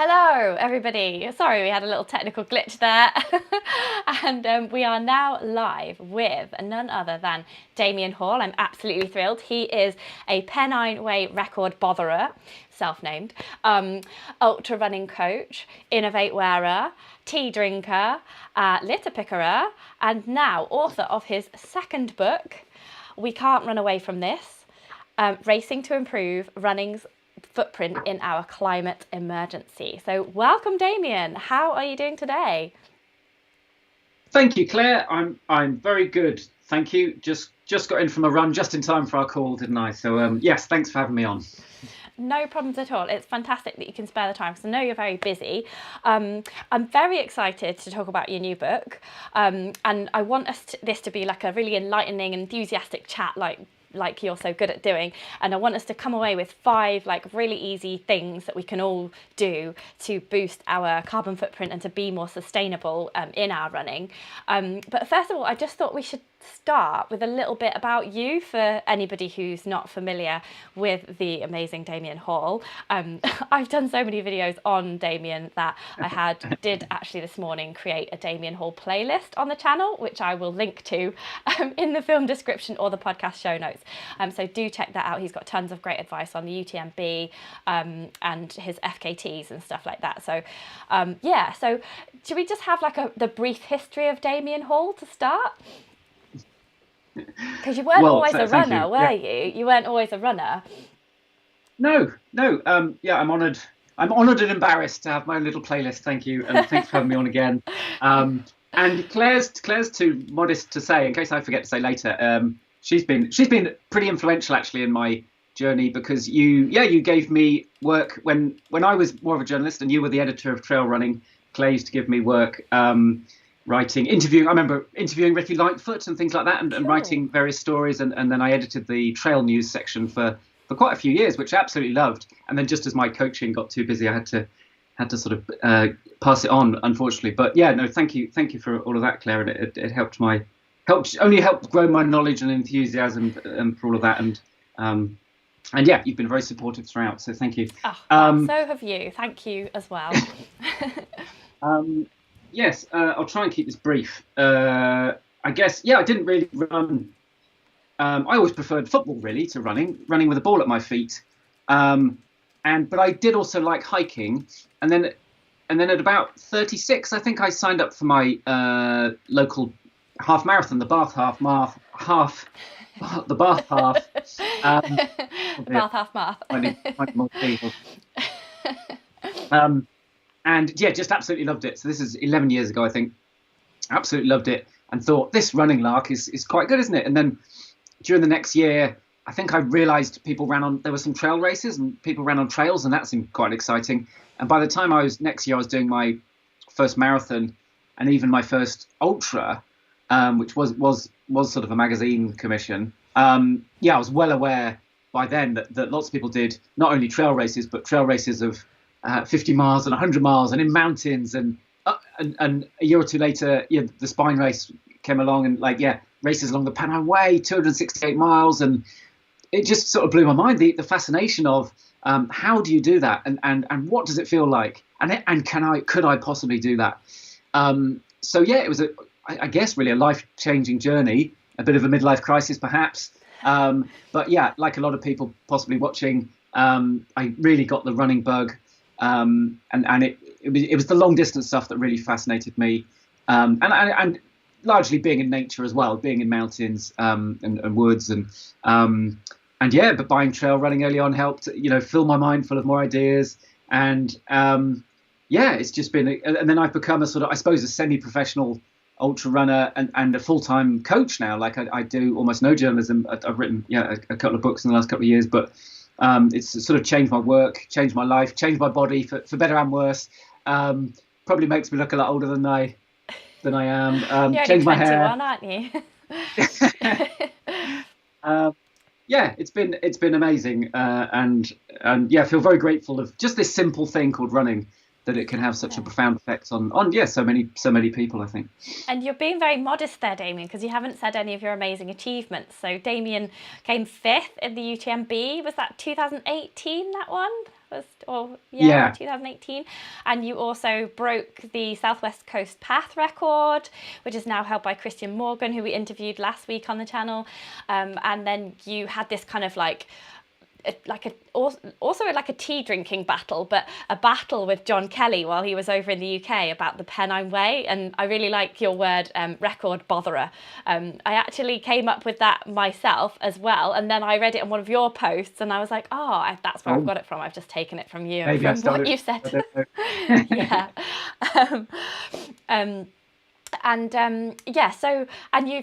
Hello, everybody. Sorry, we had a little technical glitch there. And we are now live with none other than Damian Hall. I'm absolutely thrilled. He is a Pennine Way record botherer, self-named, ultra running coach, innovate wearer, tea drinker, litter pickerer, and now author of his second book, We Can't Run Away From This, Racing to Improve Running's Footprint in Our Climate Emergency. So welcome, Damian. How are you doing today? Thank you, Claire. I'm very good. Thank you. Just got in from a run just in time for our call, didn't I? So yes, thanks for having me on. No problems at all. It's fantastic that you can spare the time because I know you're very busy. I'm very excited to talk about your new book, and I want this to be like a really enlightening, enthusiastic chat, like you're so good at doing. And I want us to come away with 5 like really easy things that we can all do to boost our carbon footprint and to be more sustainable in our running. But first of all, I just thought we should start with a little bit about you for anybody who's not familiar with the amazing Damian Hall. I've done so many videos on Damian that I did actually this morning create a Damian Hall playlist on the channel, which I will link to in the film description or the podcast show notes. So do check that out. He's got tons of great advice on the UTMB and his FKTs and stuff like that. So yeah, so should we just have like the brief history of Damian Hall to start? Because you weren't always a runner, were you? You weren't always a runner. No. Yeah, I'm honoured. I'm honoured and embarrassed to have my own little playlist. Thank you, and thanks for having me on again. And Claire's too modest to say, in case I forget to say later. She's been pretty influential actually in my journey because you gave me work when I was more of a journalist and you were the editor of Trail Running. Claire used to give me work. Interviewing. I remember interviewing Ricky Lightfoot and things like that, and writing various stories. And then I edited the trail news section for quite a few years, which I absolutely loved. And then just as my coaching got too busy, I had to sort of pass it on, unfortunately. But yeah, no, thank you for all of that, Claire. And it helped grow my knowledge and enthusiasm for all of that. And yeah, you've been very supportive throughout. So thank you. Oh, so have you. Thank you as well. Yes, I'll try and keep this brief. I guess, I didn't really run. I always preferred football, really, to running with a ball at my feet. But I did also like hiking. And then at about 36, I think I signed up for my local half marathon, the Bath half. The Bath half. The Bath half marathon. And yeah, just absolutely loved it. So this is 11 years ago, I think. Absolutely loved it and thought this running lark is quite good, isn't it? And then during the next year, I think I realised there were some trail races and people ran on trails, and that seemed quite exciting. And by the time next year I was doing my first marathon and even my first ultra, which was sort of a magazine commission. I was well aware by then that lots of people did not only trail races, but trail races of 50 miles and 100 miles and in mountains and a year or two later, the Spine race came along and races along the Pennine Way, 268 miles, and it just sort of blew my mind the fascination of how do you do that and what does it feel like and could I possibly do that? So yeah, it was I guess really a life-changing journey, a bit of a midlife crisis perhaps, but yeah, like a lot of people possibly watching, I really got the running bug. And it was the long distance stuff that really fascinated me, and largely being in nature as well, being in mountains and woods but buying trail running early on helped fill my mind full of more ideas and it's just been and then I've become a sort of, I suppose, a semi-professional ultra runner and a full-time coach now. Like I do almost no journalism. I've written a couple of books in the last couple of years, but it's sort of changed my work, changed my life, changed my body for better and worse. Probably makes me look a lot older than I am. You're changed only my hair. 21, aren't you? It's been amazing, and I feel very grateful of just this simple thing called running, that it can have such a profound effect on so many people, I think. And you're being very modest there, Damian, because you haven't said any of your amazing achievements. So Damian came 5th in the UTMB. Was that 2018, that one? Yeah. 2018. And you also broke the Southwest Coast Path record, which is now held by Christian Morgan, who we interviewed last week on the channel. And then you had this kind of also like a tea drinking battle, but a battle with John Kelly while he was over in the UK about the Pennine Way. And I really like your word, record botherer. I actually came up with that myself as well, and then I read it on one of your posts and I was like, that's where I've got it from. I've just taken it from you, Maybe from what you said. Yeah.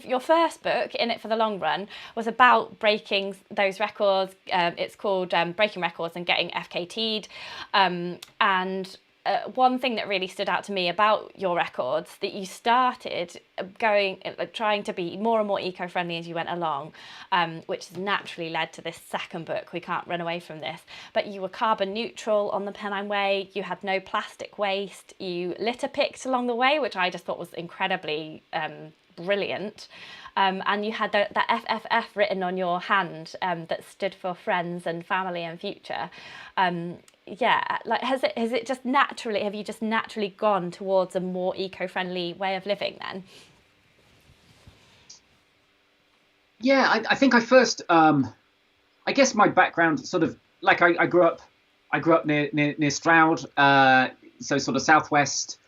Your first book, In It for the Long Run, was about breaking those records. It's called Breaking Records and Getting FKT'd. One thing that really stood out to me about your records, that you started trying to be more and more eco-friendly as you went along, which has naturally led to this second book. We can't run away from this. But you were carbon neutral on the Pennine Way. You had no plastic waste. You litter picked along the way, which I just thought was incredibly brilliant. And you had the FFF written on your hand that stood for friends and family and future. Have you just naturally gone towards a more eco-friendly way of living then? Yeah, I think I first, I guess my background sort of, like I grew up near Stroud, so sort of southwest,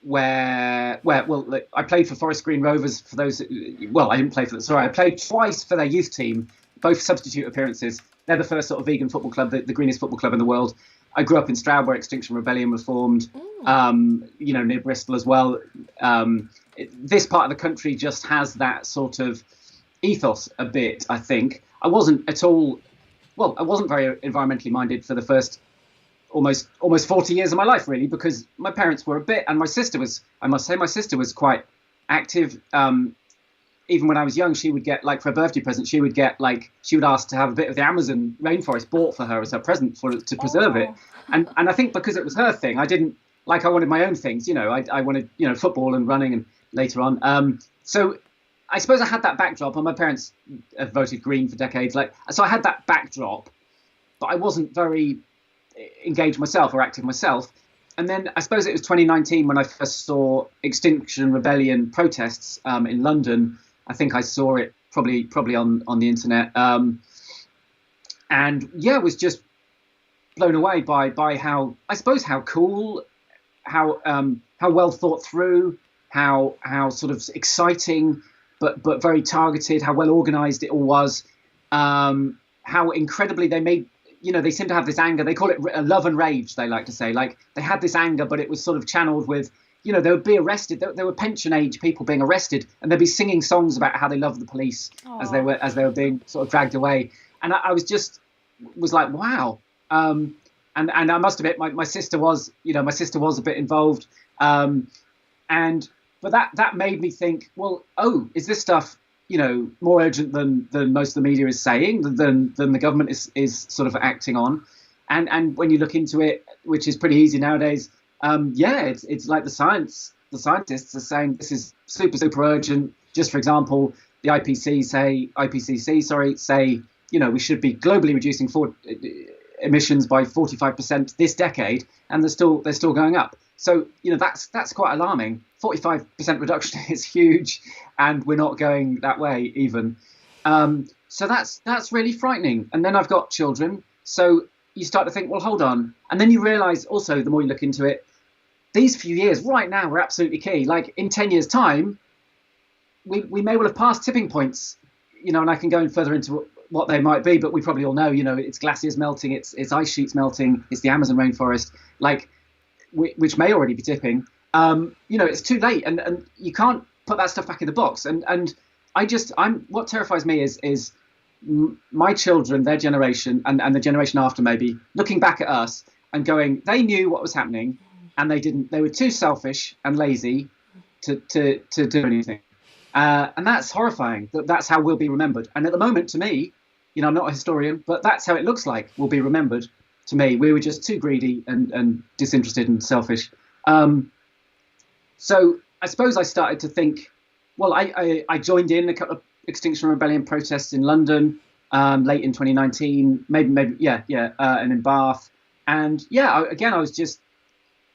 where I played for Forest Green Rovers. For those, I didn't play for them. Sorry, I played twice for their youth team, both substitute appearances. They're the first sort of vegan football club, the greenest football club in the world. I grew up in Stroud, where Extinction Rebellion was formed, near Bristol as well. This part of the country just has that sort of ethos a bit, I think. I wasn't very environmentally minded for the first almost 40 years of my life, really, because my parents were a bit, and my sister was quite active. Even when I was young, she would get, like, for a birthday present, she would ask to have a bit of the Amazon rainforest bought for her as her present to preserve it. And I think because it was her thing, I wanted my own things, I wanted, football and running and later on. So I suppose I had that backdrop, and my parents have voted Green for decades. So I had that backdrop, but I wasn't very engaged myself or active myself. And then I suppose it was 2019 when I first saw Extinction Rebellion protests in London. I think I saw it probably on the internet, was just blown away by how cool, how well thought through, how sort of exciting, but very targeted, how well organized it all was, how incredibly they made. They seem to have this anger. They call it love and rage. They like to say, like, they had this anger, but it was sort of channeled with. They would be arrested. There were pension age people being arrested, and they'd be singing songs about how they loved the police as they were being sort of dragged away. And I was like, wow. And I must admit, my sister was a bit involved. But that made me think, well, is this stuff more urgent than most of the media is saying, than the government is sort of acting on? And when you look into it, which is pretty easy nowadays. It's like the scientists are saying this is super, super urgent. Just for example, the IPCC say, we should be globally reducing emissions by 45% this decade, and they're still going up. So, that's quite alarming. 45% reduction is huge, and we're not going that way even. So that's really frightening. And then I've got children, so you start to think, well, hold on. And then you realize also, the more you look into it, these few years right now are absolutely key. Like, in 10 years' time, we may well have passed tipping points, and I can go in further into what they might be, but we probably all know, it's glaciers melting, it's ice sheets melting, it's the Amazon rainforest, which may already be tipping. It's too late, and you can't put that stuff back in the box. And what terrifies me is my children, their generation, and the generation after, maybe looking back at us and going, they knew what was happening, and they didn't. They were too selfish and lazy to do anything, and that's horrifying. That's how we'll be remembered. And at the moment, to me, I'm not a historian, but that's how it looks like we'll be remembered. To me, we were just too greedy and disinterested and selfish. So I suppose I started to think. Well, I joined in a couple of Extinction Rebellion protests in London. late in 2019, maybe and in Bath. And again, I was just,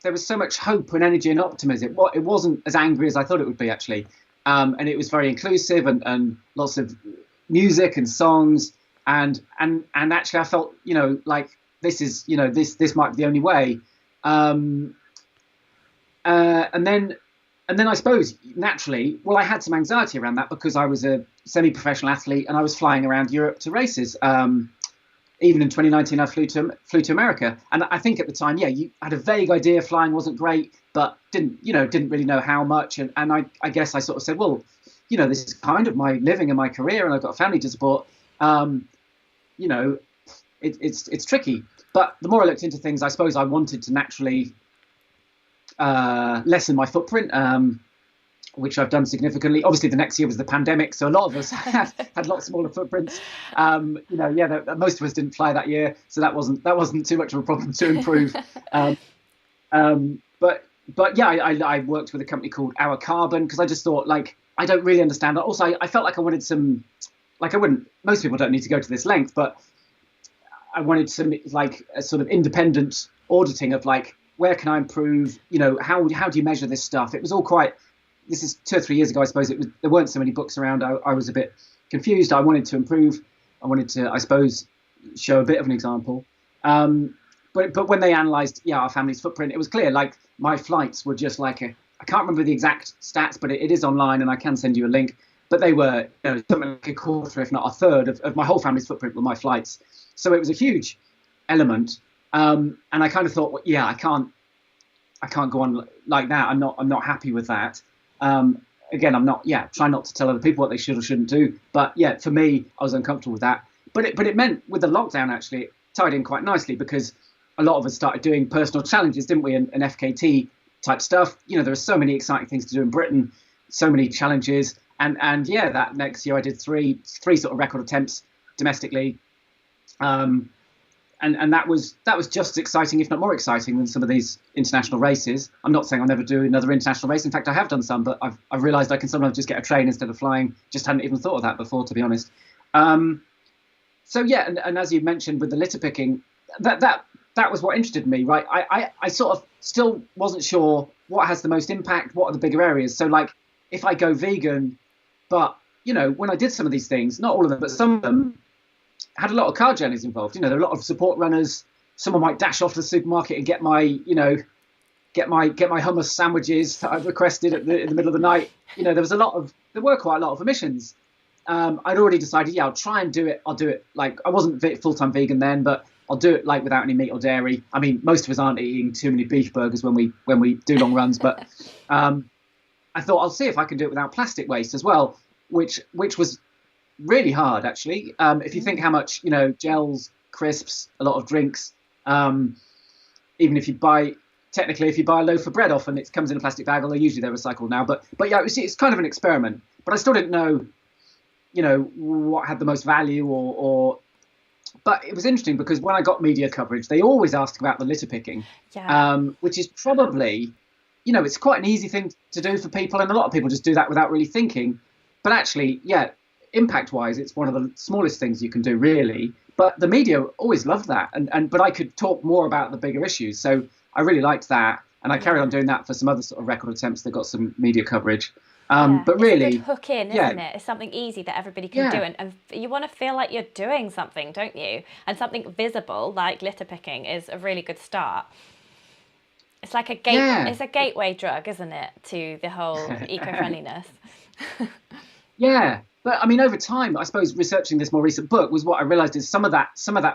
there was so much hope and energy and optimism. It wasn't as angry as I thought it would be, actually. And it was very inclusive and lots of music and songs. And actually I felt, like this is, this might be the only way. And then I suppose naturally, well, I had some anxiety around that because I was a semi-professional athlete and I was flying around Europe to races. Even in 2019, I flew to America, and I think at the time, you had a vague idea. Flying wasn't great, but didn't really know how much. And I guess I sort of said, well, this is kind of my living and my career, and I've got a family to support. It's tricky. But the more I looked into things, I suppose I wanted to naturally lessen my footprint, which I've done significantly. Obviously, the next year was the pandemic, so a lot of us had lots smaller footprints. Most of us didn't fly that year, so that wasn't too much of a problem to improve. But I worked with a company called Our Carbon because I just thought, like, I don't really understand. Also, I felt like I wanted some, like, most people don't need to go to this length, but I wanted some, like, a sort of independent auditing of, like, where can I improve? How do you measure this stuff? It was all quite. This is 2 or 3 years ago, I suppose. There weren't so many books around. I was a bit confused. I wanted to improve. I wanted to, I suppose, show a bit of an example. But when they analysed, our family's footprint, it was clear. Like, my flights were just like I can't remember the exact stats, but it is online, and I can send you a link. But they were something like a quarter, if not a third, of my whole family's footprint were my flights. So it was a huge element. And I kind of thought, well, I can't go on like that. I'm not happy with that. Again, I'm not, try not to tell other people what they should or shouldn't do. But for me, I was uncomfortable with that. But it meant with the lockdown, actually, it tied in quite nicely because a lot of us started doing personal challenges, didn't we? And FKT type stuff. There are so many exciting things to do in Britain, so many challenges. And that next year I did three sort of record attempts domestically. And that was just as exciting, if not more exciting, than some of these international races. I'm not saying I'll never do another international race. In fact, I have done some, but I've realised I can sometimes just get a train instead of flying. Just hadn't even thought of that before, to be honest. And as you mentioned with the litter picking, that was what interested me, right? I sort of still wasn't sure what has the most impact, what are the bigger areas. So, like, if I go vegan, but when I did some of these things, not all of them, but some of them, had a lot of car journeys involved. There were a lot of support runners. Someone might dash off to the supermarket and get my hummus sandwiches that I've requested in the middle of the night. There were quite a lot of emissions. I'd already decided, I'll try and do it. I'll do it. Like, I wasn't full-time vegan then, but I'll do it like without any meat or dairy. I mean, most of us aren't eating too many beef burgers when we do long runs, but I thought I'll see if I can do it without plastic waste as well, which was really hard, actually. If you think how much, gels, crisps, a lot of drinks, even if you buy a loaf of bread, often it comes in a plastic bag, although usually they're recycled now. But it's kind of an experiment. But I still didn't know, what had the most value but it was interesting because when I got media coverage, they always asked about the litter picking, which is probably, it's quite an easy thing to do for people. And a lot of people just do that without really thinking. But actually, impact-wise, it's one of the smallest things you can do, really. But the media always loved that, but I could talk more about the bigger issues, so I really liked that, and I carried on doing that for some other sort of record attempts that got some media coverage. But really, it's a good hook in, isn't it? It's something easy that everybody can do, and you want to feel like you're doing something, don't you? And something visible like litter picking is a really good start. It's like it's a gateway drug, isn't it, to the whole eco-friendliness? But I mean, over time, I suppose researching this more recent book was what I realised is some of that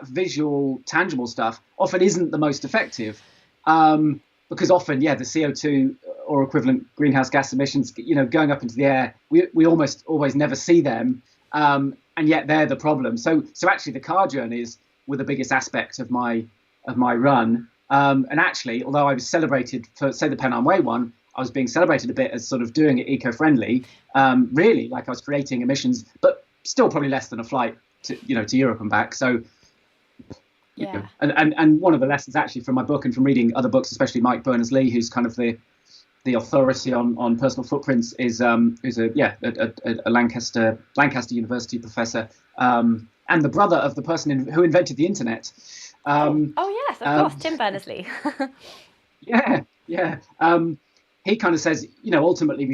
visual, tangible stuff often isn't the most effective, because often, the CO2 or equivalent greenhouse gas emissions, going up into the air, we almost always never see them, and yet they're the problem. So actually, the car journeys were the biggest aspect of my run, and actually, although I was celebrated for, say, the Pennine Way one, I was being celebrated a bit as sort of doing it eco-friendly, really, like I was creating emissions, but still probably less than a flight to Europe and back. So, and one of the lessons actually from my book and from reading other books, especially Mike Berners-Lee, who's kind of the the authority on personal footprints, is a Lancaster University professor, and the brother of the person who invented the internet. Oh yes, of course, Tim Berners-Lee. Yeah. He kind of says, ultimately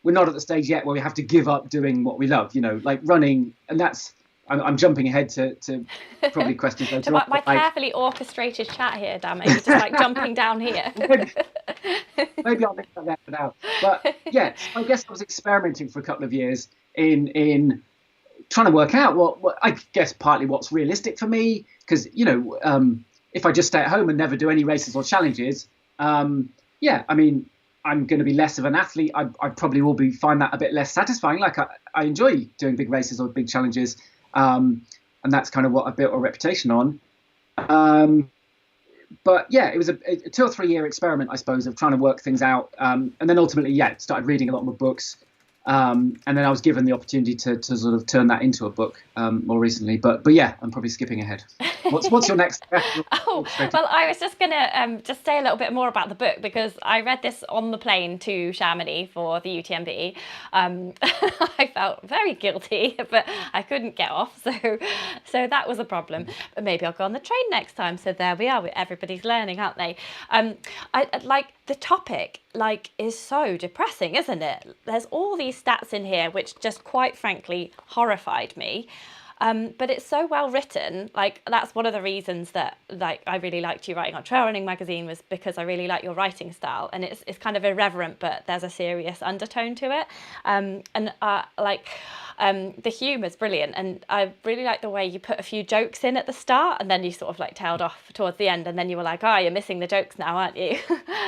we're not at the stage yet where we have to give up doing what we love, like running. And that's, I'm jumping ahead to probably questions later to on. my carefully orchestrated chat here, damn it. You're just like jumping down here. Maybe I'll leave that for now. But yeah, I guess I was experimenting for a couple of years in trying to work out what I guess partly what's realistic for me. Because, if I just stay at home and never do any races or challenges, I'm going to be less of an athlete. I probably will find that a bit less satisfying. Like I enjoy doing big races or big challenges, and that's kind of what I built a reputation on. But yeah, it was a 2 or 3 year experiment, I suppose, of trying to work things out, and then ultimately, started reading a lot more books, and then I was given the opportunity to sort of turn that into a book more recently. But yeah, I'm probably skipping ahead. What's your next? Oh, well, I was just going to just say a little bit more about the book, because I read this on the plane to Chamonix for the UTMB. I felt very guilty, but I couldn't get off, so that was a problem. But maybe I'll go on the train next time. So there we are. Everybody's learning, aren't they? I like the topic, is so depressing, isn't it? There's all these stats in here which just quite frankly horrified me. But it's so well written. That's one of the reasons that I really liked you writing on Trail Running Magazine, was because I really like your writing style, and it's kind of irreverent, but there's a serious undertone to it. The humour's brilliant, and I really like the way you put a few jokes in at the start, and then you sort of tailed off towards the end, and then you were like, you're missing the jokes now, aren't you?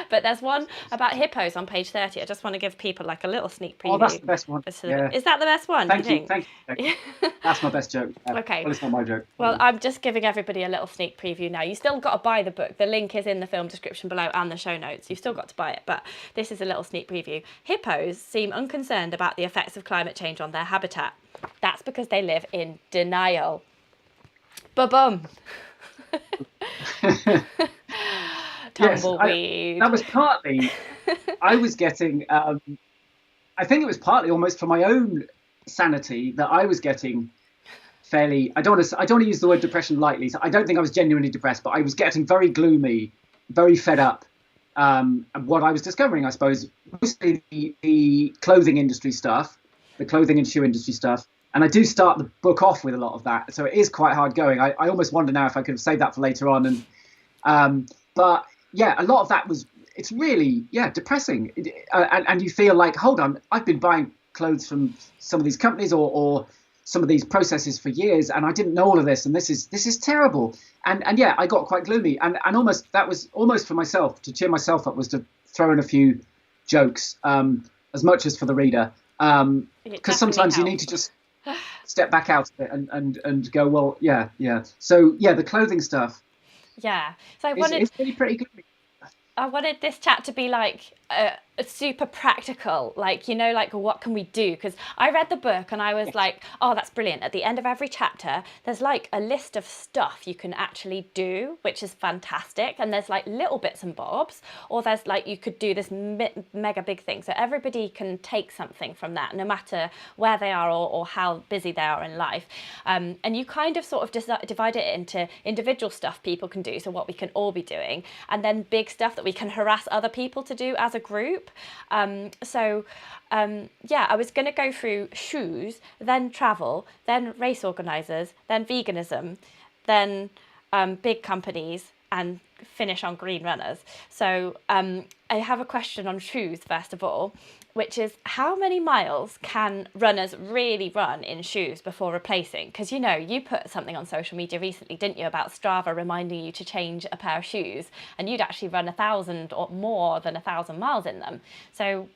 But there's one about hippos on page 30. I just want to give people a little sneak preview. Oh, that's the best one. Yeah. Is that the best one? Thank you. That's my best joke. Okay. Well, it's not my joke. Well, I'm just giving everybody a little sneak preview now. You still got to buy the book. The link is in the film description below and the show notes. You've still got to buy it, but this is a little sneak preview. Hippos seem unconcerned about the effects of climate change on their habitat. That's because they live in denial. Ba-bum. Tumbleweed. Yes, that was partly, I was getting, I think it was partly almost for my own sanity that I was getting fairly, I don't want to use the word depression lightly, so I don't think I was genuinely depressed, but I was getting very gloomy, very fed up. And what I was discovering, I suppose, mostly the clothing industry stuff, the clothing and shoe industry stuff. And I do start the book off with a lot of that. So it is quite hard going. I almost wonder now if I could have saved that for later on. But yeah, a lot of that it's really, depressing. And you feel like, hold on, I've been buying clothes from some of these companies or some of these processes for years, and I didn't know all of this, and this is terrible. And yeah, I got quite gloomy, and almost that was almost for myself, to cheer myself up, was to throw in a few jokes, as much as for the reader, because sometimes you need to just step back out of it and go, well, yeah. So yeah, the clothing stuff. Yeah. So it's really pretty gloomy. I wanted this chat to be super practical, what can we do? Because I read the book and I was like, oh, that's brilliant. At the end of every chapter, there's a list of stuff you can actually do, which is fantastic. And there's little bits and bobs, or there's you could do this mega big thing. So everybody can take something from that, no matter where they are or how busy they are in life. And you kind of sort of divide it into individual stuff people can do, so what we can all be doing, and then big stuff that we can harass other people to do as a group. I was going to go through shoes, then travel, then race organisers, then veganism, then big companies, and finish on green runners. So I have a question on shoes, first of all, which is, how many miles can runners really run in shoes before replacing? Because, you put something on social media recently, didn't you, about Strava reminding you to change a pair of shoes, and you'd actually run 1,000 or more than 1,000 miles in them. So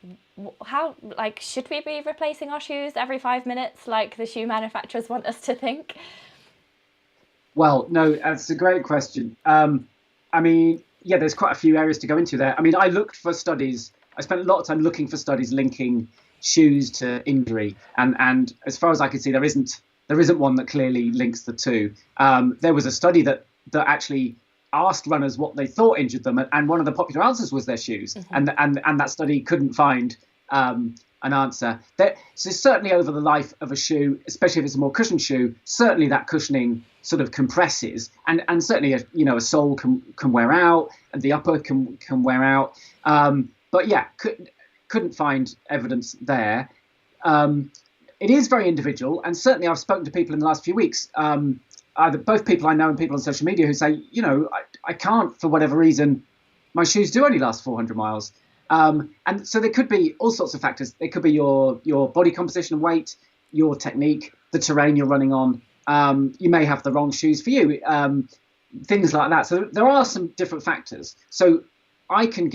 how, should we be replacing our shoes every 5 minutes like the shoe manufacturers want us to think? Well, no, that's a great question. There's quite a few areas to go into there. I looked for studies. I spent a lot of time looking for studies linking shoes to injury, and as far as I could see, there isn't one that clearly links the two. There was a study that actually asked runners what they thought injured them, and one of the popular answers was their shoes, and that study couldn't find an answer. So certainly over the life of a shoe, especially if it's a more cushioned shoe, certainly that cushioning sort of compresses, and certainly a sole can wear out, and the upper can wear out. But yeah, couldn't find evidence there. It is very individual, and certainly I've spoken to people in the last few weeks, either both people I know and people on social media who say, I can't, for whatever reason, my shoes do only last 400 miles. And so there could be all sorts of factors. It could be your body composition and weight, your technique, the terrain you're running on. You may have the wrong shoes for you, things like that. So there are some different factors. So I can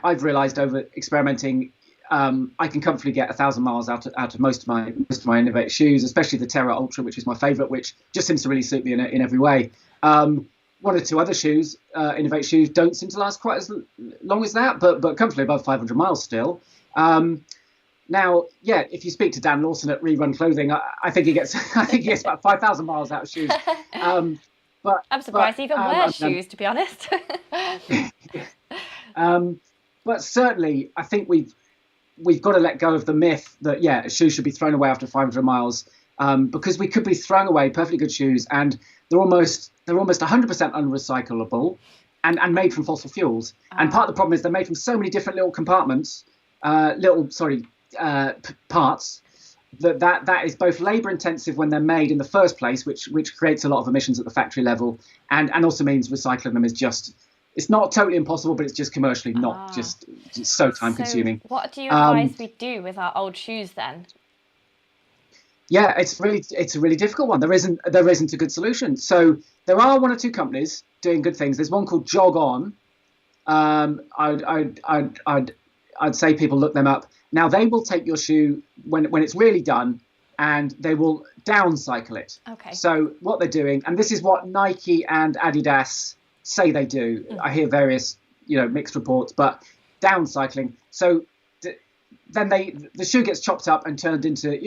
I've realized over experimenting, I can comfortably get 1,000 miles out of most of my Innovate shoes, especially the Terra Ultra, which is my favorite, which just seems to really suit me in every way. One or two other shoes, Innovate shoes, don't seem to last quite as long as that, but comfortably above 500 miles still. Now, if you speak to Dan Lawson at ReRun Clothing, I think he gets about 5,000 miles out of shoes. But I'm surprised he even wears shoes, to be honest. But certainly, I think we've got to let go of the myth that a shoe should be thrown away after 500 miles, because we could be throwing away perfectly good shoes, and they're almost 100% unrecyclable, and made from fossil fuels. And part of the problem is they're made from so many different little compartments, parts, that is both labour intensive when they're made in the first place, which creates a lot of emissions at the factory level, and also means recycling them is just, it's not totally impossible, but it's just commercially not just so time consuming. What do you advise we do with our old shoes then? Yeah, it's a really difficult one. There isn't a good solution. So there are one or two companies doing good things. There's one called Jog On. I'd say people look them up. Now they will take your shoe when it's really done, and they will downcycle it. Okay. So what they're doing, and this is what Nike and Adidas say they do. I hear various mixed reports, but downcycling. So then the shoe gets chopped up and turned into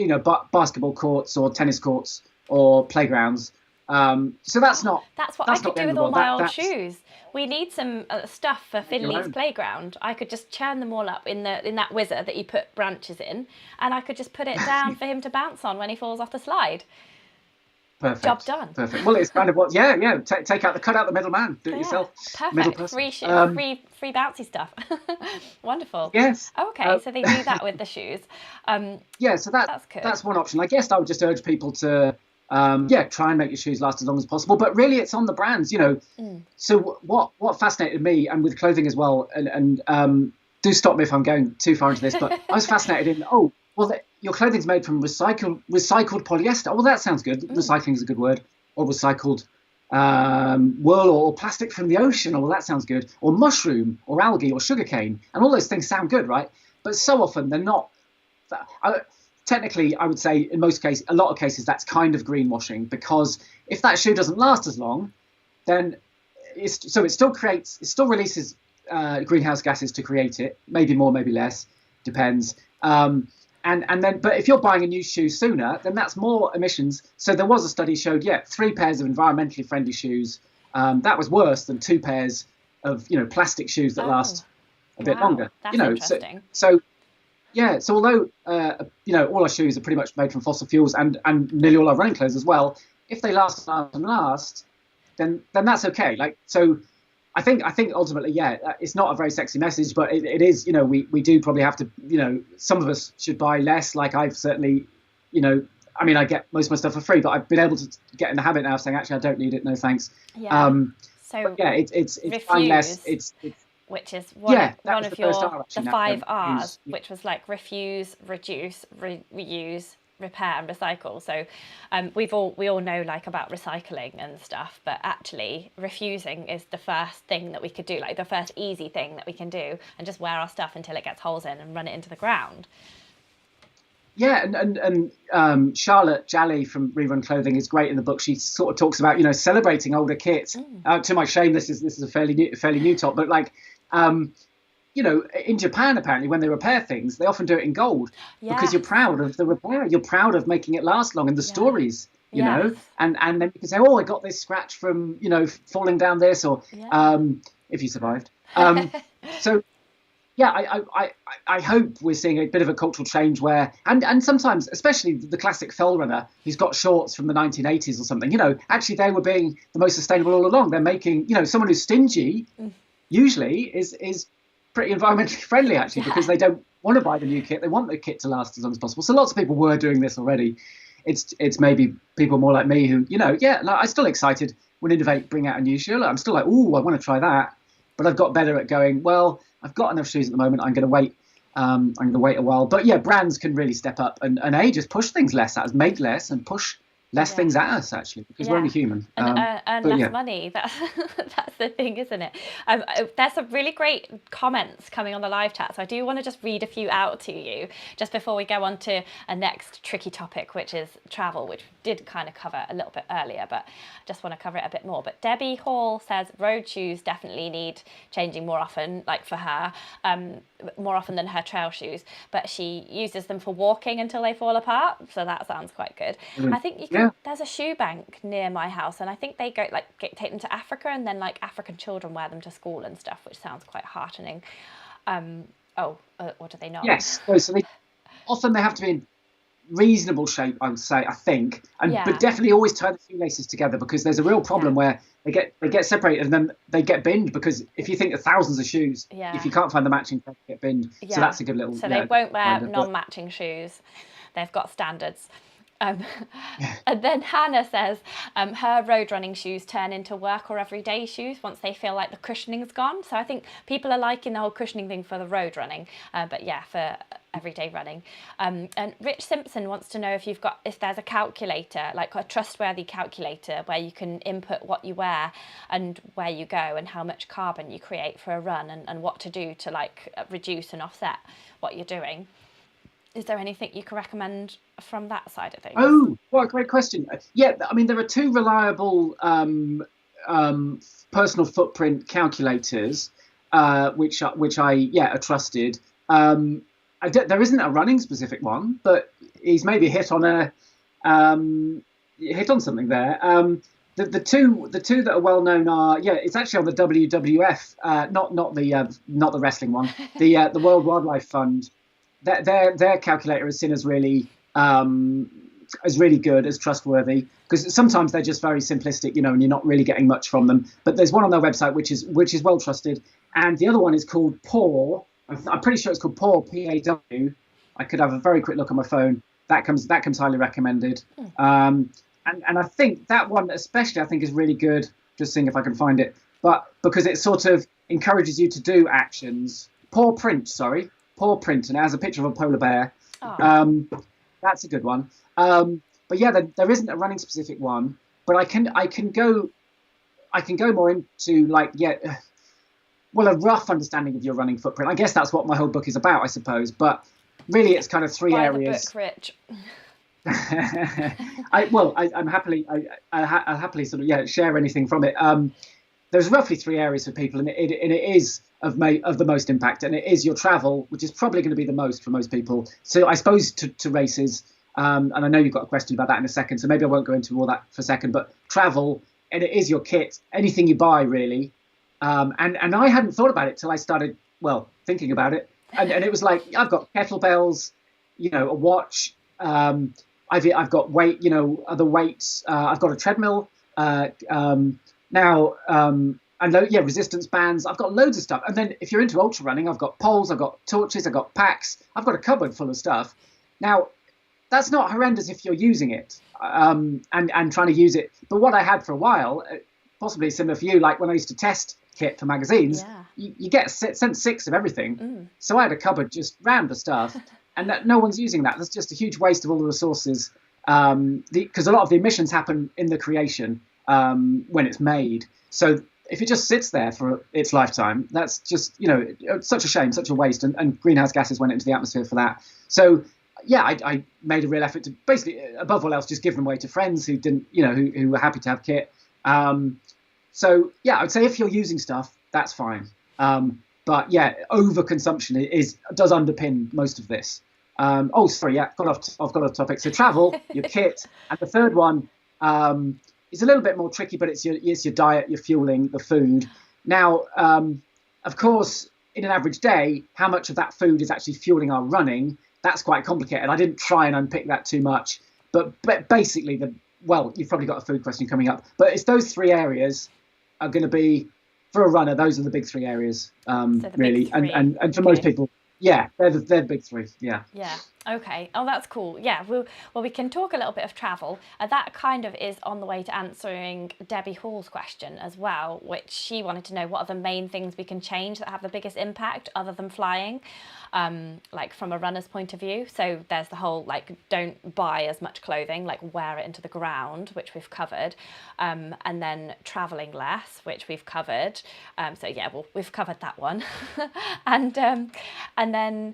basketball courts or tennis courts or playgrounds. So that's what I could do with all my old shoes. We need some stuff for Finley's playground. I could just churn them all up in that whizzer that you put branches in, and I could just put it down for him to bounce on when he falls off the slide. Perfect. Job done. Perfect. Well, it's kind of what. Cut out the middleman. Do it yourself. Perfect. Free bouncy stuff. Wonderful. Yes. Okay, so they do that with the shoes. So that's good. That's one option. I guess I would just urge people to try and make your shoes last as long as possible. But really, it's on the brands. So what fascinated me, and with clothing as well, and do stop me if I'm going too far into this, but I was fascinated in your clothing's made from recycled polyester. Well, that sounds good. Recycling is a good word. Or recycled wool or plastic from the ocean. Well, that sounds good. Or mushroom or algae or sugarcane. And all those things sound good, right? But so often they're not. Technically, I would say in a lot of cases, that's kind of greenwashing, because if that shoe doesn't last as long, then it still releases greenhouse gases to create it. Maybe more, maybe less, depends. But if you're buying a new shoe sooner, then that's more emissions. So there was a study showed, 3 pairs of environmentally friendly shoes. That was worse than 2 pairs of, plastic shoes that last a bit longer. That's interesting. So although, all our shoes are pretty much made from fossil fuels, and nearly all our running clothes as well, if they last, then that's okay. I think ultimately, it's not a very sexy message, but it is, we do probably have to, some of us should buy less. Like I've certainly, I get most of my stuff for free, but I've been able to get in the habit now of saying, actually, I don't need it. No, thanks. Yeah. It's buying less. Which is one of the 5 R, R's, which was like refuse, reduce, reuse, repair and recycle. So we all know about recycling and stuff, but actually refusing is the first thing that we could do, the first easy thing that we can do, and just wear our stuff until it gets holes in and run it into the ground. Yeah, and Charlotte Jalley from ReRun Clothing is great in the book. She sort of talks about celebrating older kit. To my shame, this is a fairly new top, but in Japan, apparently, when they repair things, they often do it in gold because you're proud of the repair. You're proud of making it last long, and the stories Yes. and then you can say, oh, I got this scratch from, falling down this, or Yeah. if you survived. So yeah, I hope we're seeing a bit of a cultural change where, and sometimes, especially the classic fell runner who's got shorts from the 1980s or something, actually they were being the most sustainable all along. They're making, someone who's stingy usually is pretty environmentally friendly, actually, because they don't want to buy the new kit. They want the kit to last as long as possible. So lots of people were doing this already. It's maybe people more like me who, I'm still excited when Innovate bring out a new shoe. I'm still like, oh, I want to try that. But I've got better at going, well, I've got enough shoes at the moment. I'm going to wait. I'm going to wait a while. But yeah, brands can really step up and just push things less at us, make less, and push less things at us, actually, because we're only human. And less money. That's the thing, isn't it? There's some really great comments coming on the live chat, so I do want to just read a few out to you just before we go on to a next tricky topic, which is travel, which we did kind of cover a little bit earlier, but I just want to cover it a bit more. But Debbie Hall says road shoes definitely need changing more often, like for her, more often than her trail shoes, but she uses them for walking until they fall apart, so that sounds quite good. I think you can, there's a shoe bank near my house, and I think they go take them to Africa, and then African children wear them to school and stuff, which sounds quite heartening. Or do they not? Yes, so they have to be in reasonable shape, I would say, I think, but definitely always tie the shoelaces together, because there's a real problem where they get separated and then they get binned, because if you think of thousands of shoes, if you can't find the matching pair, they get binned. So that's a good little. So they won't wear non-matching shoes. They've got standards. And then Hannah says her road running shoes turn into work or everyday shoes once they feel like the cushioning's gone. So I think people are liking the whole cushioning thing for the road running, but for everyday running. And Rich Simpson wants to know if there's a calculator, like a trustworthy calculator, where you can input what you wear and where you go and how much carbon you create for a run, and what to do to reduce and offset what you're doing. Is there anything you can recommend from that side of things? Oh, what a great question. Yeah, I mean, there are two reliable personal footprint calculators, which I are trusted. There isn't a running specific one, but he's maybe hit on something there. The two that are well known are it's actually on the WWF, not the wrestling one, the World Wildlife Fund. Their calculator is seen as really good, as trustworthy, because sometimes they're just very simplistic, and you're not really getting much from them. But there's one on their website which is well trusted, and the other one is called PAW. I'm pretty sure it's called PAW, PAW. I could have a very quick look on my phone. That comes highly recommended. And I think that one especially, I think, is really good. Just seeing if I can find it, but because it sort of encourages you to do actions. Paw print, and it has a picture of a polar bear. That's a good one. But yeah, there isn't a running specific one, but I can go more into a rough understanding of your running footprint. I guess that's what my whole book is about, I suppose. But really, it's kind of three areas. The book, Rich. I'll happily sort of share anything from it. There's roughly three areas for people, and it is of the most impact, and it is your travel, which is probably going to be the most for most people. So I suppose to races, and I know you've got a question about that in a second, so maybe I won't go into all that for a second, but travel, and it is your kit, anything you buy really. And I hadn't thought about it till I started thinking about it, and it was like, I've got kettlebells, a watch, I've got weight, other weights, I've got a treadmill now, and resistance bands. I've got loads of stuff. And then if you're into ultra running, I've got poles, I've got torches, I've got packs, I've got a cupboard full of stuff. Now, that's not horrendous if you're using it and trying to use it. But what I had for a while, possibly similar for you, like when I used to test kit for magazines, you get sent 6 of everything. So I had a cupboard just rammed with stuff, and no one's using that. That's just a huge waste of all the resources, because a lot of the emissions happen in the creation when it's made. So if it just sits there for its lifetime, that's just, such a shame, such a waste, and greenhouse gases went into the atmosphere for that. So I made a real effort to basically, above all else, just give them away to friends who didn't, who were happy to have kit. So I'd say if you're using stuff, that's fine. But overconsumption does underpin most of this. I've got off topic. So travel, your kit, and the third one It's a little bit more tricky, but it's your diet, your fueling, the food. Now, of course, in an average day, how much of that food is actually fueling our running? That's quite complicated. I didn't try and unpick that too much, but basically, you've probably got a food question coming up, but it's those three areas are going to be, for a runner, those are the big three areas, really. Big three. And for most people, yeah, they're the big three. Yeah. Yeah. Okay. Oh, that's cool. Yeah. We can talk a little bit of travel. That kind of is on the way to answering Debbie Hall's question as well, which she wanted to know what are the main things we can change that have the biggest impact other than flying, like from a runner's point of view. So there's the whole, like, don't buy as much clothing, like wear it into the ground, which we've covered, and then traveling less, which we've covered. So yeah, we've covered that one, and then Can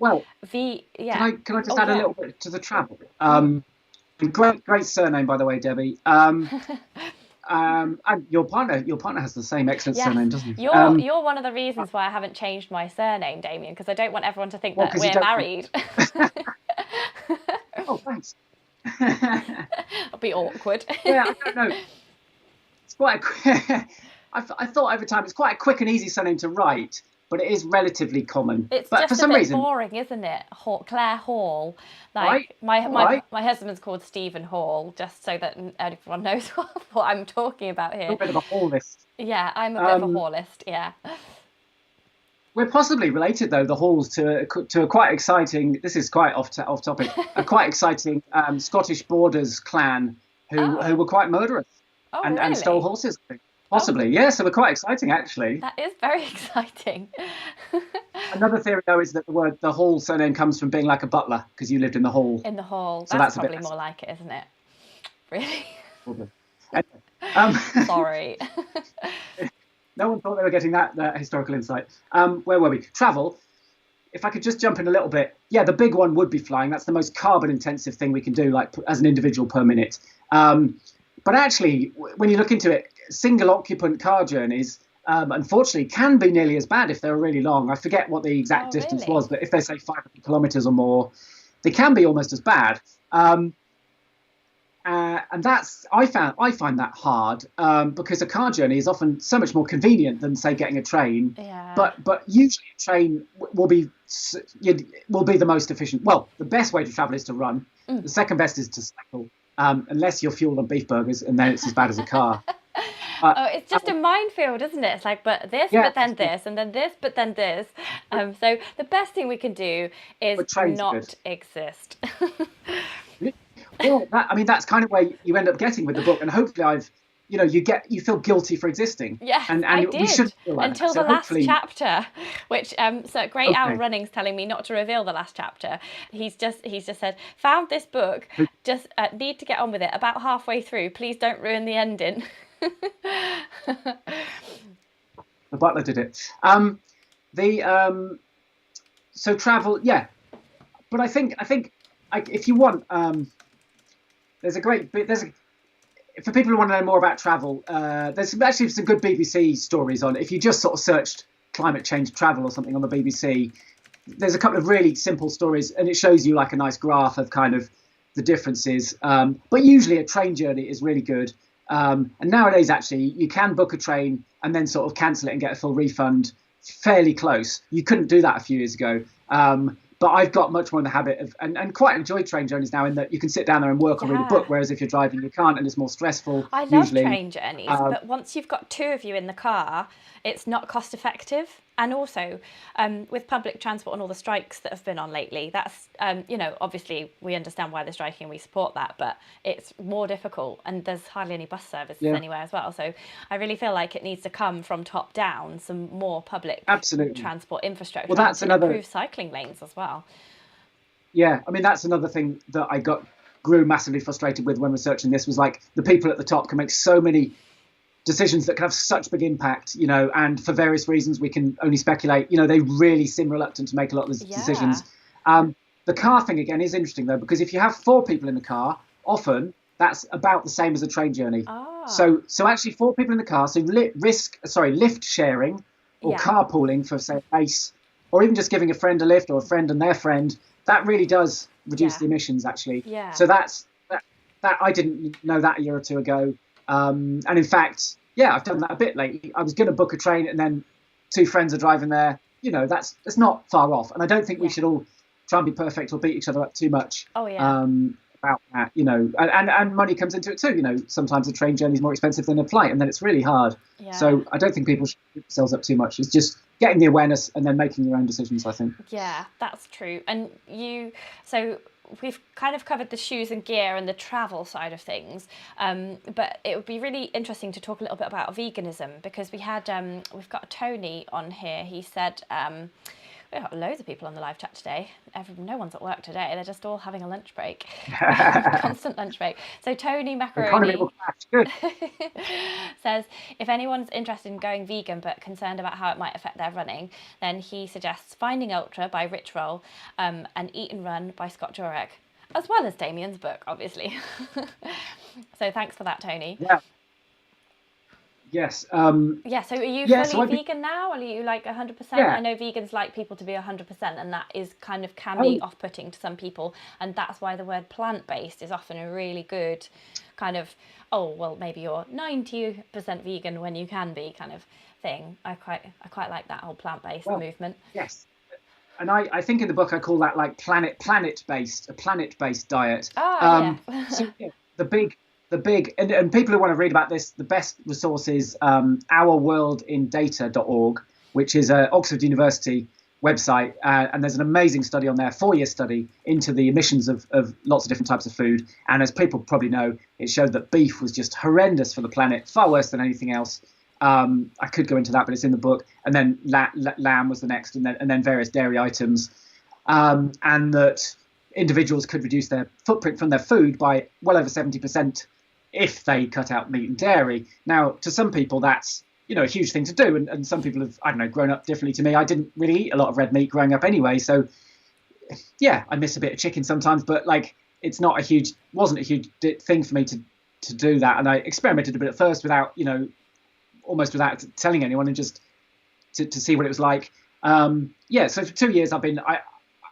I just add a little bit to the travel? Great surname, by the way, Debbie. And your partner has the same excellent surname, doesn't he? You're one of the reasons why I haven't changed my surname, Damian, because I don't want everyone to think that we're married. Oh, thanks. It'll be awkward. Yeah, I don't know. It's quite I thought over time it's quite a quick and easy surname to write, but it is relatively common. It's but just for some a bit reason, boring, isn't it? Claire Hall. Right. My husband's called Stephen Hall, just so that everyone knows what I'm talking about here. A bit of a Hallist. Yeah, I'm a bit of a Hallist. Yeah. We're possibly related, though, the Halls, to a quite exciting. This is quite off topic. A quite exciting Scottish Borders clan who were quite murderous and stole horses. Possibly, yeah. So we're quite exciting, actually. That is very exciting. Another theory, though, is that the Hall surname comes from being like a butler because you lived in the hall. In the hall. So that's probably more like it, isn't it? Really? Anyway, sorry. No one thought they were getting that historical insight. Where were we? Travel. If I could just jump in a little bit. Yeah, the big one would be flying. That's the most carbon intensive thing we can do, like as an individual per minute. But actually, when you look into it, single occupant car journeys, unfortunately, can be nearly as bad if they're really long. I forget what the exact distance was, but if they say 500 kilometers or more, they can be almost as bad. And I find that hard because a car journey is often so much more convenient than, say, getting a train. Yeah. But usually a train will be the most efficient. Well, the best way to travel is to run. The second best is to cycle, unless you're fueled on beef burgers, and then it's as bad as a car. It's just a minefield, isn't it? It's like, but this, but then this, and then this, but then this. So the best thing we can do is not exist. Well, that's kind of where you end up getting with the book, and hopefully you feel guilty for existing. Yes, and I we should feel like until that. the last chapter, which so Great Owl Running's telling me not to reveal the last chapter. He's just said, found this book, just need to get on with it. About halfway through, please don't ruin the ending. The butler did it. So travel, yeah, but I think if you want, there's a great bit. For people who want to know more about travel, there's actually some good BBC stories on it. If you just sort of searched climate change travel or something on the BBC, there's a couple of really simple stories, and it shows you like a nice graph of kind of the differences. But usually a train journey is really good. And nowadays, actually, you can book a train and then sort of cancel it and get a full refund fairly close. You couldn't do that a few years ago. But I've got much more in the habit of, and quite enjoy train journeys now, in that you can sit down there and work or read a book, whereas if you're driving, you can't, and it's more stressful. I love train journeys, but once you've got two of you in the car, it's not cost effective. And also, with public transport and all the strikes that have been on lately, that's, obviously we understand why they're striking and we support that, but it's more difficult, and there's hardly any bus services anywhere as well. So I really feel like it needs to come from top down, some more public transport infrastructure. Well, that's another improve cycling lanes as well. Yeah, I mean, that's another thing that I grew massively frustrated with when researching this, was like the people at the top can make so many decisions that can have such big impact, and for various reasons we can only speculate, they really seem reluctant to make a lot of those decisions. The car thing again is interesting though, because if you have 4 people in the car, often that's about the same as a train journey. So actually 4 people in the car, so lift sharing or carpooling for, say, a race, or even just giving a friend a lift or a friend and their friend, that really does reduce the emissions actually. So that's that I didn't know that a year or two ago. And in fact, yeah, I've done that a bit lately. I was going to book a train, and then two friends are driving there. That's not far off. And I don't think we should all try and be perfect or beat each other up too much. Oh yeah. About that, and money comes into it too. Sometimes a train journey is more expensive than a flight, and then it's really hard. Yeah. So I don't think people should beat themselves up too much. It's just getting the awareness and then making your own decisions, I think. Yeah, that's true. And so we've kind of covered the shoes and gear and the travel side of things, but it would be really interesting to talk a little bit about veganism, because we've got Tony on here. He said, we've got loads of people on the live chat today. No one's at work today. They're just all having a lunch break. Constant lunch break. So Tony Macaroni says, if anyone's interested in going vegan but concerned about how it might affect their running, then he suggests Finding Ultra by Rich Roll and Eat and Run by Scott Jurek, as well as Damian's book, obviously. So thanks for that, Tony. Yeah. Yes. So are you fully vegan now? Are you like 100%? Yeah. I know vegans like people to be 100%, and that is can be off-putting to some people, and that's why the word plant-based is often a really good kind of, maybe you're 90% vegan when you can be kind of thing. I quite like that whole plant-based movement. Yes. And I think in the book I call that like planet-based diet. So the big and people who want to read about this, the best resource is ourworldindata.org, which is an Oxford University website, and there's an amazing study on there, 4-year study into the emissions of lots of different types of food. And as people probably know, it showed that beef was just horrendous for the planet, far worse than anything else. I could go into that, but it's in the book. And then lamb was the next, and then various dairy items, and that individuals could reduce their footprint from their food by well over 70% if they cut out meat and dairy. Now, to some people, that's a huge thing to do, and some people have, I don't know, grown up differently to me. I didn't really eat a lot of red meat growing up anyway, so yeah, I miss a bit of chicken sometimes, but like wasn't a huge thing for me to do that. And I experimented a bit at first without, almost without telling anyone, and just to see what it was like. So for 2 years I've been,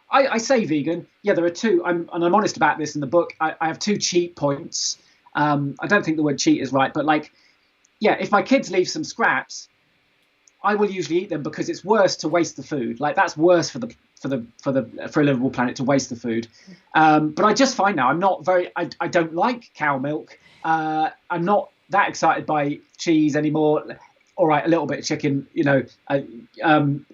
I say vegan. Yeah, there are two, and I'm honest about this in the book. I have two cheat points. I don't think the word cheat is right, but if my kids leave some scraps, I will usually eat them, because it's worse to waste the food. Like, that's worse for a livable planet to waste the food. But I just find now I'm not I don't like cow milk. I'm not that excited by cheese anymore. All right, a little bit of chicken, I'm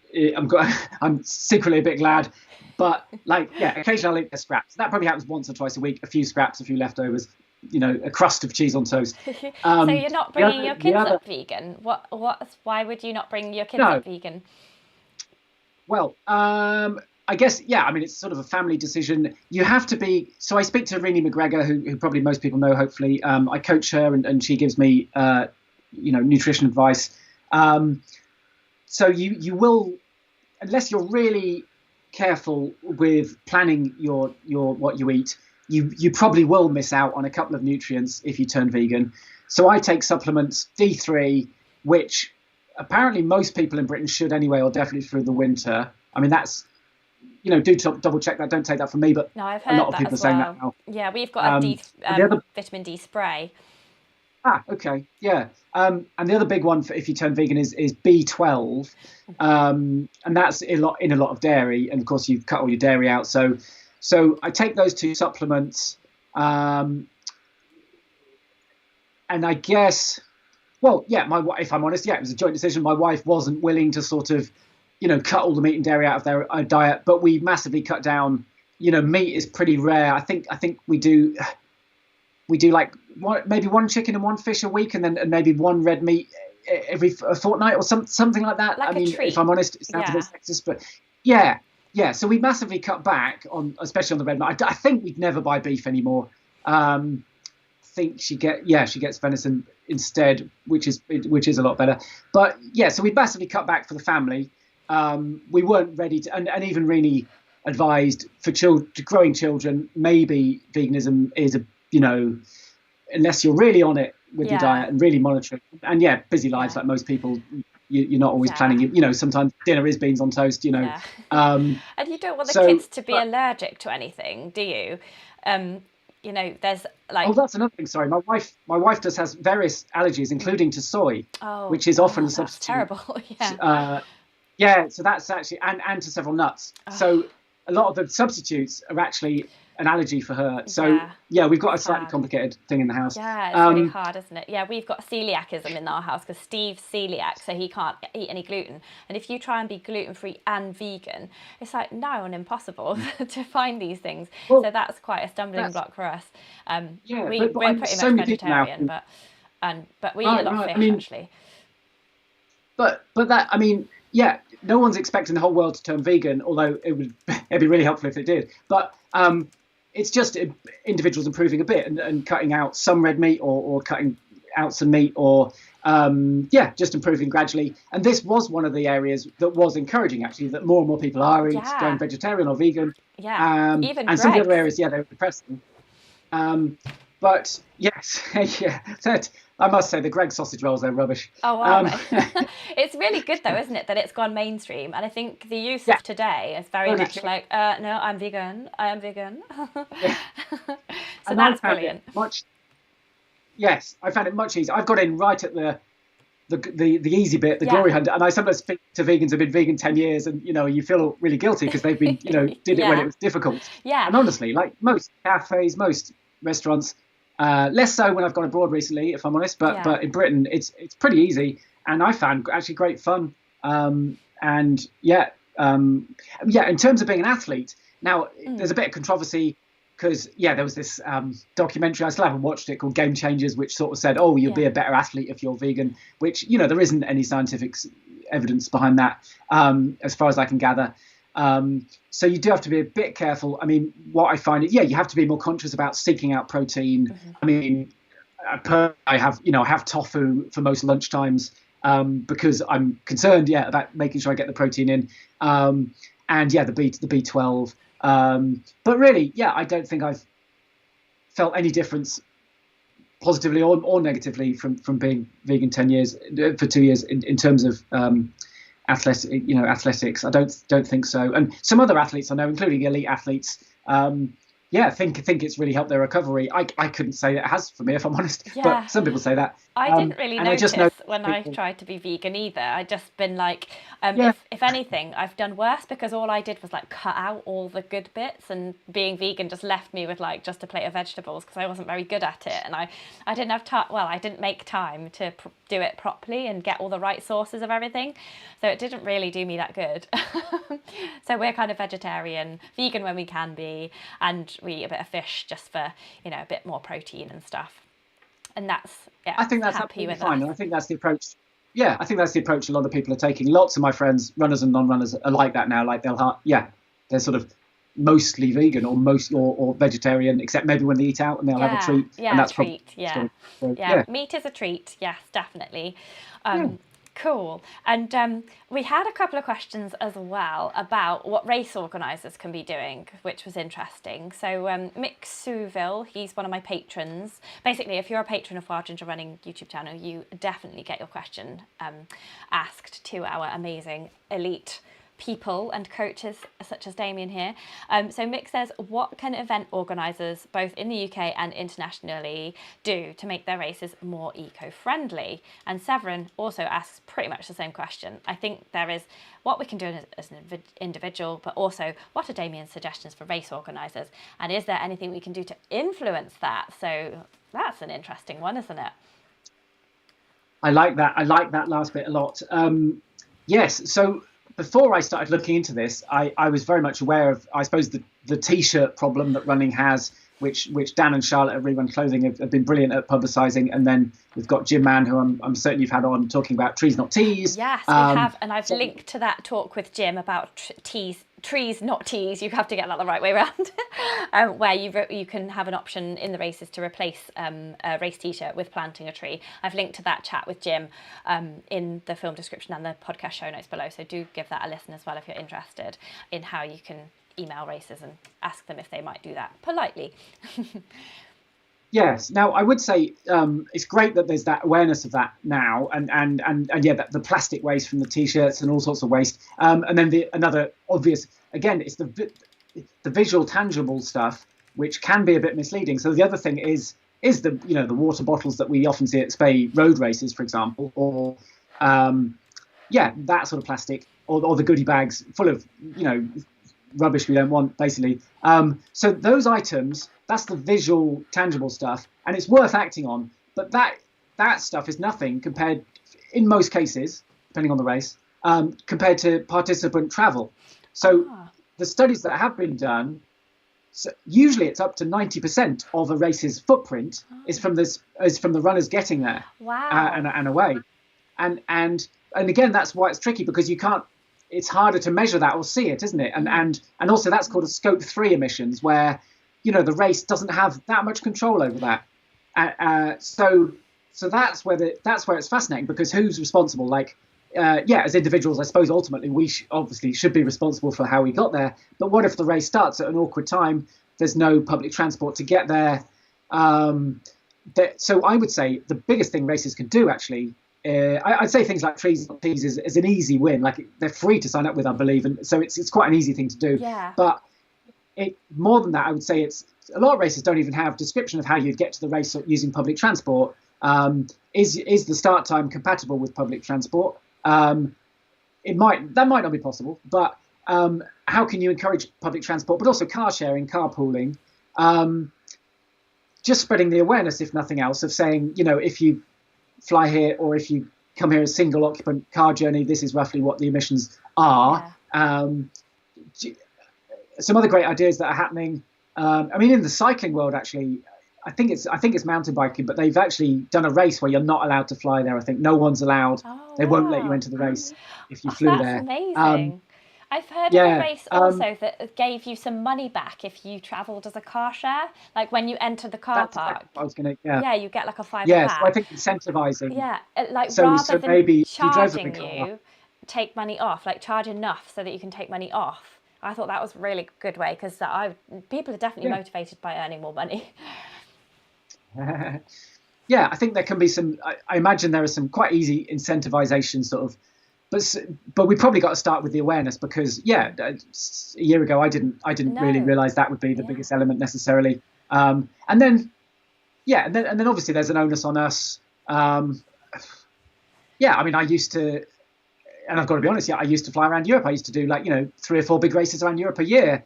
secretly a bit glad. But occasionally I'll eat the scraps. That probably happens once or twice a week. A few scraps, a few leftovers, a crust of chease on toast. So you're not bringing your kids up vegan? Why would you not bring your kids up vegan? Well, I guess, it's sort of a family decision. You have to be. So I speak to Renee McGregor, who probably most people know, hopefully. I coach her, and she gives me, nutrition advice. So you will, unless you're really careful with planning your what you eat, you probably will miss out on a couple of nutrients if you turn vegan. So I take supplements, D3, which apparently most people in Britain should anyway, or definitely through the winter. I mean, that's, do double check that. Don't take that from me, but no, I've heard a lot of people are saying that now. Yeah, we've got a vitamin D spray. Okay, yeah. And the other big one for if you turn vegan is B12, and that's in a lot of dairy, and of course you cut all your dairy out. So I take those two supplements, and I guess, if I'm honest, it was a joint decision. My wife wasn't willing to sort of, cut all the meat and dairy out of their diet, but we massively cut down. Meat is pretty rare. I think we do like maybe one chicken and one fish a week, and maybe one red meat every fortnight or something like that. Like a treat. If I'm honest, it sounds a bit sexist, but yeah. So we massively cut back especially on the red meat. I think we'd never buy beef anymore. I think she gets venison instead, which is a lot better. But so we massively cut back for the family. We weren't ready to, and even Renee advised for growing children, maybe veganism is unless you're really on it with your diet and really monitoring, and busy lives like most people, you're not always planning. Sometimes dinner is beans on toast. And you don't want the kids to be allergic to anything, do you? You know, there's Oh, that's another thing. Sorry, my wife does has various allergies, including to soy, which is often a that's substitute. terrible. Yeah. Yeah, so that's actually and to several nuts. So a lot of the substitutes are actually an allergy for her. So yeah, we've got a slightly sad. complicated thing in the house. Yeah, it's really hard, isn't it? Yeah, we've got celiacism in our house because Steve's celiac, so he can't eat any gluten. And if you try and be gluten-free and vegan, it's like nigh on impossible to find these things. Well, So that's quite a stumbling block for us. Yeah, We're but I mean, pretty so much many people now. vegetarian, but we eat a lot of fish, I mean, actually. but that, I mean, yeah, no one's expecting the whole world to turn vegan, although it'd be really helpful if it did. But it's just individuals improving a bit and cutting out some red meat or cutting out some meat or just improving gradually. And this was one of the areas that was encouraging, actually, that more and more people are going vegetarian or vegan. Yeah, even and some of the other areas, they were depressing. But yes, yeah, I must say the Greggs sausage rolls, they're rubbish. Oh, wow. It's really good though, isn't it, that it's gone mainstream? And I think the use of today is very much like, no, I'm vegan. I am vegan. So and that's brilliant. Yes, I found it much easier. I've got in right at the easy bit, the glory hunt, and I sometimes speak to vegans who've been vegan 10 years, and you feel really guilty because they've been did it when it was difficult. Yeah. And honestly, like most cafes, most restaurants, less so when I've gone abroad recently, if I'm honest, but in Britain it's pretty easy, and I found actually great fun. In terms of being an athlete, now there's a bit of controversy because there was this documentary, I still haven't watched it, called Game Changers, which sort of said, oh, you'll be a better athlete if you're vegan, which there isn't any scientific evidence behind that, as far as I can gather. So you do have to be a bit careful. I mean, what I find is, you have to be more conscious about seeking out protein. Mm-hmm. I mean, I have tofu for most lunchtimes because I'm concerned, about making sure I get the protein in. The B12. But really, I don't think I've felt any difference positively or negatively from being vegan 2 years in terms of athletics. I don't think so. And some other athletes I know, including elite athletes, think it's really helped their recovery. I couldn't say that it has for me, if I'm honest, but some people say that. I didn't really notice when I tried to be vegan either. I just been like, if anything, I've done worse because all I did was like cut out all the good bits, and being vegan just left me with like just a plate of vegetables because I wasn't very good at it, and I didn't have time. Well, I didn't make time to do it properly and get all the right sources of everything, so it didn't really do me that good. So we're kind of vegetarian, vegan when we can be, and we eat a bit of fish just for a bit more protein and stuff. And I think that's absolutely fine. And I think that's the approach. Yeah, I think that's the approach a lot of people are taking. Lots of my friends, runners and non-runners, are like that now. Like they're sort of mostly vegan or vegetarian, except maybe when they eat out and they'll have a treat. Yeah, and that's a treat. So, meat is a treat. Yes, definitely. Cool. And we had a couple of questions as well about what race organisers can be doing, which was interesting. So Mick Souville, he's one of my patrons. Basically, if you're a patron of Wild Ginger Running YouTube channel, you definitely get your question asked to our amazing elite people and coaches such as Damian here. So Mick says, what can event organisers both in the UK and internationally do to make their races more eco-friendly? And Severin also asks pretty much the same question. I think there is what we can do as an individual, but also what are Damian's suggestions for race organisers? And is there anything we can do to influence that? So that's an interesting one, isn't it? I like that last bit a lot. Yes, so before I started looking into this, I was very much aware of, I suppose, the T-shirt problem that running has, which Dan and Charlotte at ReRun Clothing have been brilliant at publicising. And then we've got Jim Mann, who I'm certain you've had on, talking about trees, not teas. Yes, we have. And I've linked to that talk with Jim about trees, not teas. You have to get that the right way around, where you can have an option in the races to replace a race T-shirt with planting a tree. I've linked to that chat with Jim in the film description and the podcast show notes below. So do give that a listen as well if you're interested in how you can email races and ask them if they might do that politely. Yes. Now, I would say it's great that there's that awareness of that now, and that the plastic waste from the T-shirts and all sorts of waste, and then another obvious, again, it's the visual, tangible stuff which can be a bit misleading. So the other thing is the the water bottles that we often see at Spey road races, for example, or that sort of plastic, or the goodie bags full of rubbish we don't want, basically. So those items, that's the visual, tangible stuff, and it's worth acting on. But that stuff is nothing compared, in most cases, depending on the race, compared to participant travel. So the studies that have been done, so usually it's up to 90% of a race's footprint is from the runners getting there. Wow. And away, and again, that's why it's tricky, because you can't. It's harder to measure that or see it, isn't it? And also that's called a scope 3 emissions, where the race doesn't have that much control over that. So that's where it's fascinating, because who's responsible? Like, as individuals, I suppose ultimately we obviously should be responsible for how we got there. But what if the race starts at an awkward time? There's no public transport to get there. So I would say the biggest thing races can do, actually, I'd say things like trees is an easy win. Like, they're free to sign up with, I believe, and so it's quite an easy thing to do. Yeah. But more than that, I would say it's a lot of races don't even have description of how you'd get to the race using public transport. Is the start time compatible with public transport? That might not be possible, but how can you encourage public transport, but also car sharing, carpooling, just spreading the awareness, if nothing else, of saying, if you fly here, or if you come here as single occupant car journey, this is roughly what the emissions are. Yeah. Some other great ideas that are happening. In the cycling world, actually, I think it's mountain biking, but they've actually done a race where you're not allowed to fly there. I think no one's allowed. They won't let you into the race if you flew there. That's amazing. I've heard of a race also that gave you some money back if you travelled as a car share. Like, when you enter the car park, you get like a £5 back. So I think incentivising. Yeah, like, so rather than maybe charging you, take money off, like charge enough so that you can take money off. I thought that was a really good way, because people are definitely motivated by earning more money. I think there can be some. I imagine there are some quite easy incentivization sort of, but we probably got to start with the awareness, because a year ago I didn't really realize that would be the biggest element necessarily. And then obviously there's an onus on us. I used to, and I've got to be honest, I used to fly around Europe. I used to do 3 or 4 big races around Europe a year.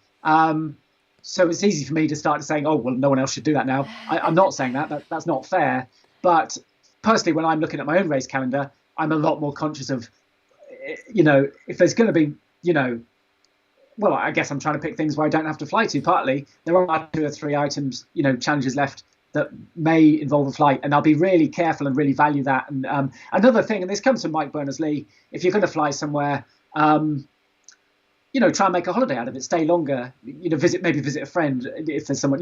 So it's easy for me to start saying, oh, well, no one else should do that now. I'm not saying that's not fair. But personally, when I'm looking at my own race calendar, I'm a lot more conscious of, if there's going to be, well, I guess I'm trying to pick things where I don't have to fly to. Partly, there are 2 or 3 items, challenges left that may involve a flight, and I'll be really careful and really value that. And another thing, and this comes from Mike Berners-Lee, if you're going to fly somewhere, try and make a holiday out of it, stay longer, visit a friend if there's someone,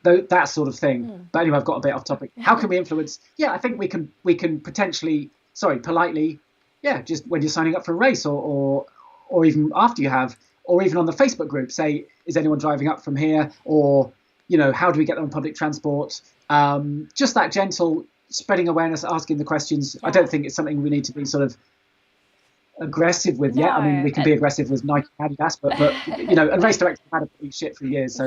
that sort of thing. But anyway, I've got a bit off topic. How can we influence? I think we can potentially, politely, just when you're signing up for a race, or even after you have, or even on the Facebook group, say, is anyone driving up from here? Or, how do we get them on public transport? Just that gentle spreading awareness, asking the questions. I don't think it's something we need to be sort of aggressive with yet. I mean, we can be aggressive with Nike and Adidas, but and race directors have had a pretty shit for years. So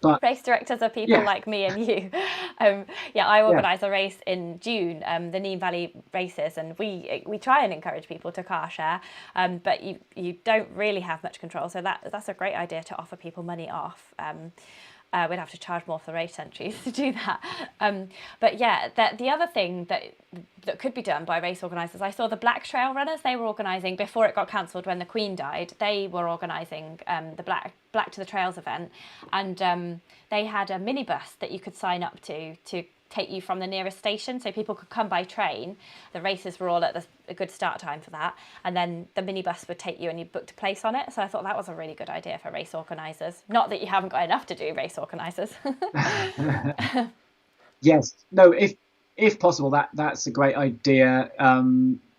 but race directors are people like me and you. I organise a race in June, the Nîmes Valley races, and we try and encourage people to car share, but you don't really have much control. So that's a great idea, to offer people money off. We'd have to charge more for the race entries to do that. The other thing that could be done by race organisers, I saw the Black Trail Runners, they were organising, before it got cancelled when the Queen died, they were organising the Black to the Trails event, and they had a minibus that you could sign up to take you from the nearest station, so people could come by train. The races were all at a good start time for that, and then the minibus would take you and you booked a place on it. So I thought that was a really good idea for race organisers. Not that you haven't got enough to do, race organisers. Yes, no, if possible, that's a great idea.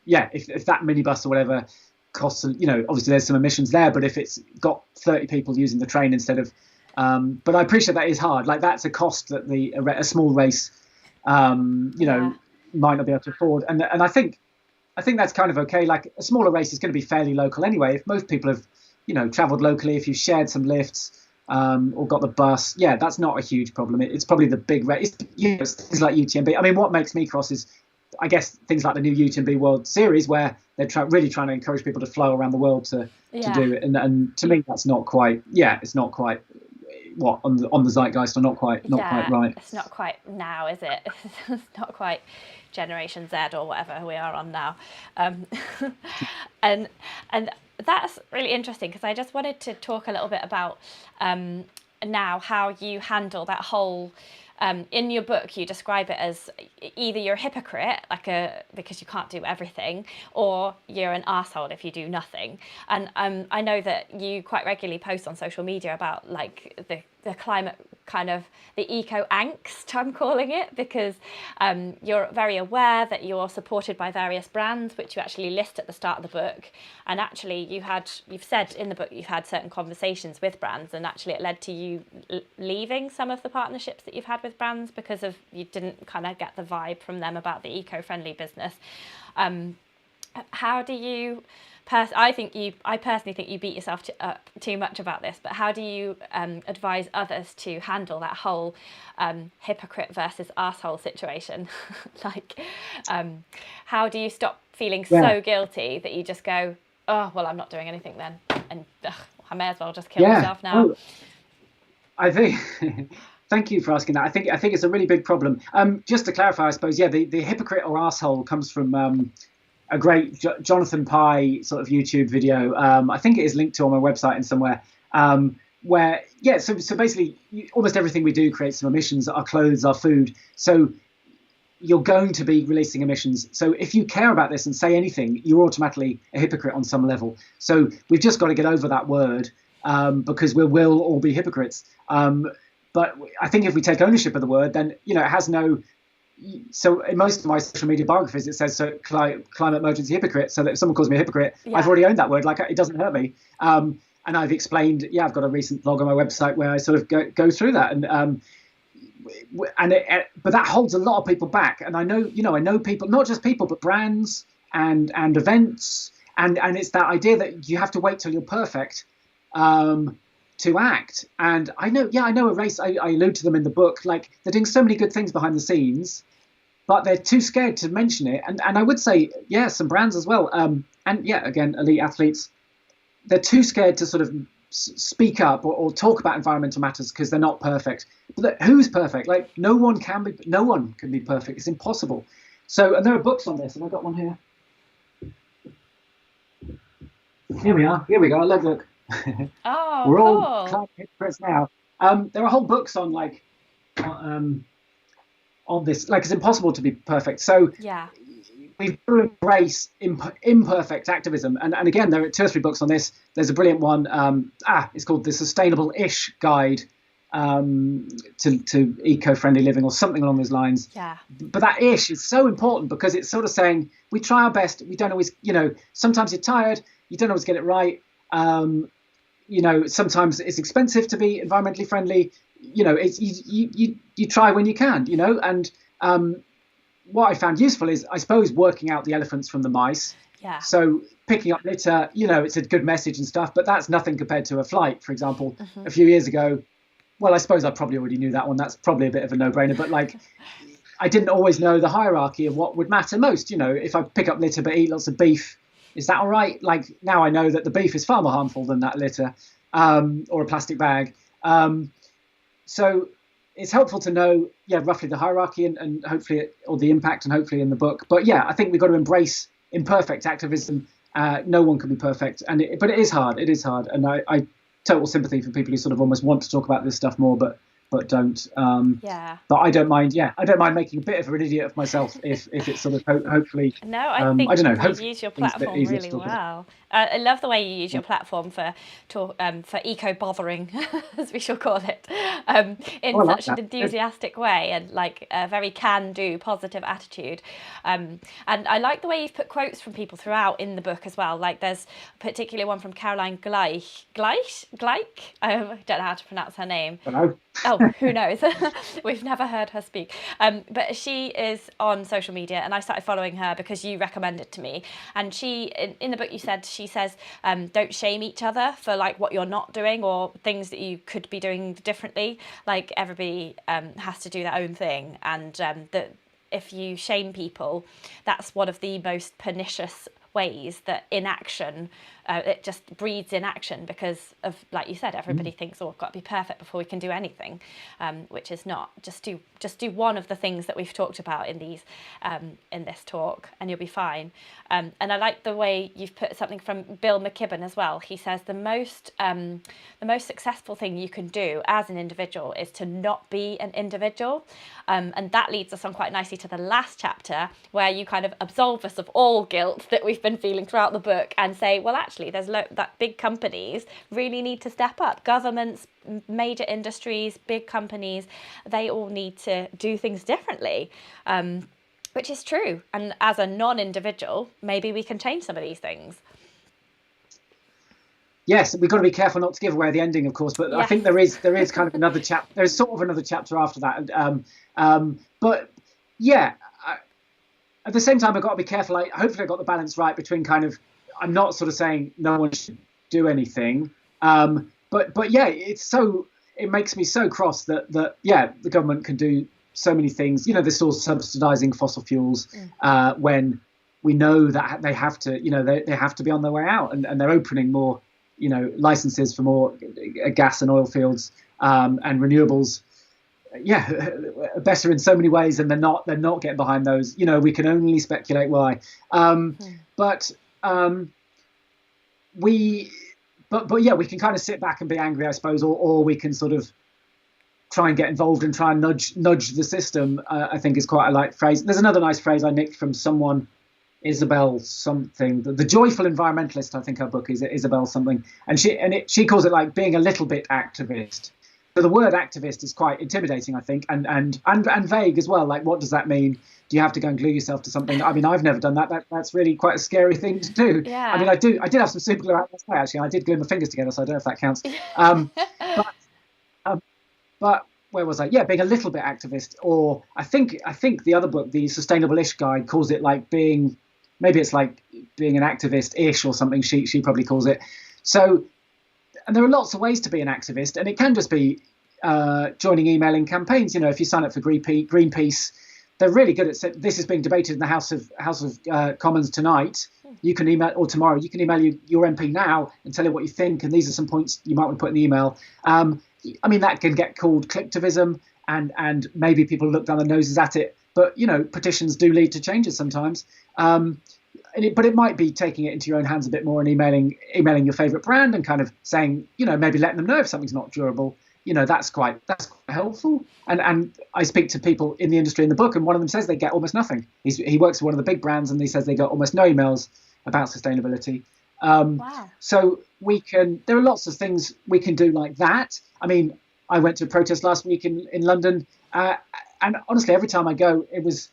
If that minibus or whatever costs, obviously there's some emissions there, but if it's got 30 people using the train instead of, but I appreciate that is hard. Like, that's a cost that a small race, might not be able to afford. And I think that's kind of okay. Like, a smaller race is going to be fairly local anyway. If most people have, travelled locally, if you shared some lifts, or got the bus. Yeah, that's not a huge problem. It's probably the big race. It's things like UTMB. I mean, what makes me cross is, I guess, things like the new UTMB World Series, where they're really trying to encourage people to flow around the world to do it. And to me, that's not quite. Yeah, it's not quite what on the zeitgeist, or not quite right. It's not quite now, is it? It's not quite Generation Z or whatever we are on now. And that's really interesting, because I just wanted to talk a little bit about now how you handle that whole. In your book, you describe it as either you're a hypocrite, because you can't do everything, or you're an arsehole if you do nothing. And I know that you quite regularly post on social media about like the climate, kind of the eco angst, I'm calling it, because you're very aware that you're supported by various brands, which you actually list at the start of the book. And actually you've said in the book you've had certain conversations with brands, and actually it led to you leaving some of the partnerships that you've had with brands because of you didn't kind of get the vibe from them about the eco-friendly business. How do you I personally think you beat yourself up too much about this, but how do you advise others to handle that whole hypocrite versus arsehole situation? How do you stop feeling so guilty that you just go, oh, well, I'm not doing anything then, and I may as well just kill myself now? Oh, I think. Thank you for asking that. I think it's a really big problem. Just to clarify, I suppose, the hypocrite or arsehole comes from a great Jonathan Pye sort of YouTube video. I think it is linked to on my website and somewhere. Where so basically almost everything we do creates some emissions. Our clothes, our food. So you're going to be releasing emissions. So if you care about this and say anything, you're automatically a hypocrite on some level. So we've just got to get over that word, because we will all be hypocrites. But I think if we take ownership of the word, then it has no. So in most of my social media biographies, it says climate emergency hypocrite. So that if someone calls me a hypocrite, I've already owned that word. Like, it doesn't hurt me. And I've explained. I've got a recent blog on my website where I sort of go through that. But that holds a lot of people back. And I know people, not just people, but brands and events. And it's that idea that you have to wait till you're perfect to act. And I know a race, I allude to them in the book, like they're doing so many good things behind the scenes, but they're too scared to mention it. And I would say, some brands as well. Again, elite athletes, they're too scared to sort of speak up or talk about environmental matters because they're not perfect. But who's perfect? Like, no one can be perfect. It's impossible. So, and there are books on this, and I've got one here. Here we go. Look. Oh, we're cool. all climate hypocrites now. There are whole books on on this. Like, it's impossible to be perfect. So we've got to embrace imperfect activism. And again, there are 2 or 3 books on this. There's a brilliant one. It's called The Sustainable-ish Guide to Eco-Friendly Living, or something along those lines. Yeah. But that ish is so important, because it's sort of saying we try our best. We don't always, sometimes you're tired. You don't always get it right. Sometimes it's expensive to be environmentally friendly. It's you try when you can. And what I found useful is, I suppose, working out the elephants from the mice. Yeah. So picking up litter, it's a good message and stuff, but that's nothing compared to a flight, for example. Mm-hmm. A few years ago, well, I suppose I probably already knew that one. That's probably a bit of a no-brainer, but I didn't always know the hierarchy of what would matter most. If I pick up litter but eat lots of beef, is that all right? Like, now I know that the beef is far more harmful than that litter, or a plastic bag. So it's helpful to know, roughly the hierarchy and hopefully, or the impact, and hopefully in the book. But I think we've got to embrace imperfect activism. No one can be perfect, but it is hard. It is hard, and I total sympathy for people who sort of almost want to talk about this stuff more, but don't. But I don't mind. I don't mind making a bit of an idiot of myself if it's sort of hopefully. No, I think you use your platform really well. I love the way you use your platform for eco bothering, as we shall call it, in such an enthusiastic way, and like a very can-do, positive attitude. And I like the way you've put quotes from people throughout in the book as well. Like, there's a particular one from Caroline Gleich. I don't know how to pronounce her name. Hello. Oh, Well, who knows? We've never heard her speak. But she is on social media, and I started following her because you recommended to me. And she, in the book, she says, don't shame each other for like what you're not doing or things that you could be doing differently. Like everybody has to do their own thing, and that if you shame people, that's one of the most pernicious ways that inaction, it just breeds inaction because of, like you said, everybody thinks, oh, I've got to be perfect before we can do anything, which is not. Just do one of the things that we've talked about in this talk, and you'll be fine. And I like the way you've put something from Bill McKibben as well. He says the most successful thing you can do as an individual is to not be an individual, and that leads us on quite nicely to the last chapter, where you kind of absolve us of all guilt that we've been feeling throughout the book and say, well, actually, there's that big companies really need to step up. Governments, major industries, big companies, they all need to do things differently, which is true. And as a non-individual, maybe we can change some of these things. Yes, we've got to be careful not to give away the ending, of course. But yes. I think there is kind of another chapter. There's sort of another chapter after that. But yeah, at the same time, I've got to be careful. Hopefully I got the balance right between kind of, I'm not sort of saying no one should do anything. But yeah, it makes me so cross that the government can do so many things. You know, they're still subsidizing fossil fuels when we know that they have to, they have to be on their way out, and they're opening more, licenses for more gas and oil fields and renewables. Yeah, better in so many ways, and they're not getting behind those. We can only speculate why. But yeah, we can kind of sit back and be angry, I suppose, or we can sort of try and get involved and try and nudge the system. I think is quite a light phrase. There's another nice phrase I nicked from someone, Isabel something, the joyful environmentalist. I think her book is Isabel something, and she calls it like being a little bit activist. So the word activist is quite intimidating, I think, and vague as well. Like, what does that mean? Do you have to go and glue yourself to something? I mean, I've never done that. That's really quite a scary thing to do. Yeah. I mean, I did have some super glue out last night, actually. I did glue my fingers together, so I don't know if that counts. But where was I? Yeah, being a little bit activist, or I think the other book, the Sustainable-ish Guide, calls it like being, maybe it's like being an activist-ish or something. She probably calls it. So, and there are lots of ways to be an activist, and it can just be joining emailing campaigns. If you sign up for Greenpeace, they're really good at. This is being debated in the House of Commons tonight. You can email, or tomorrow, you can email your MP now and tell him what you think, and these are some points you might want to put in the email. I mean, that can get called clicktivism, and maybe people look down their noses at it. But petitions do lead to changes sometimes. But it might be taking it into your own hands a bit more and emailing your favourite brand and kind of saying, maybe letting them know if something's not durable. That's quite helpful. And I speak to people in the industry in the book, and one of them says they get almost nothing. He works for one of the big brands, and he says they got almost no emails about sustainability. Wow. So there are lots of things we can do like that. I mean, I went to a protest last week in London, and honestly, every time I go, it was,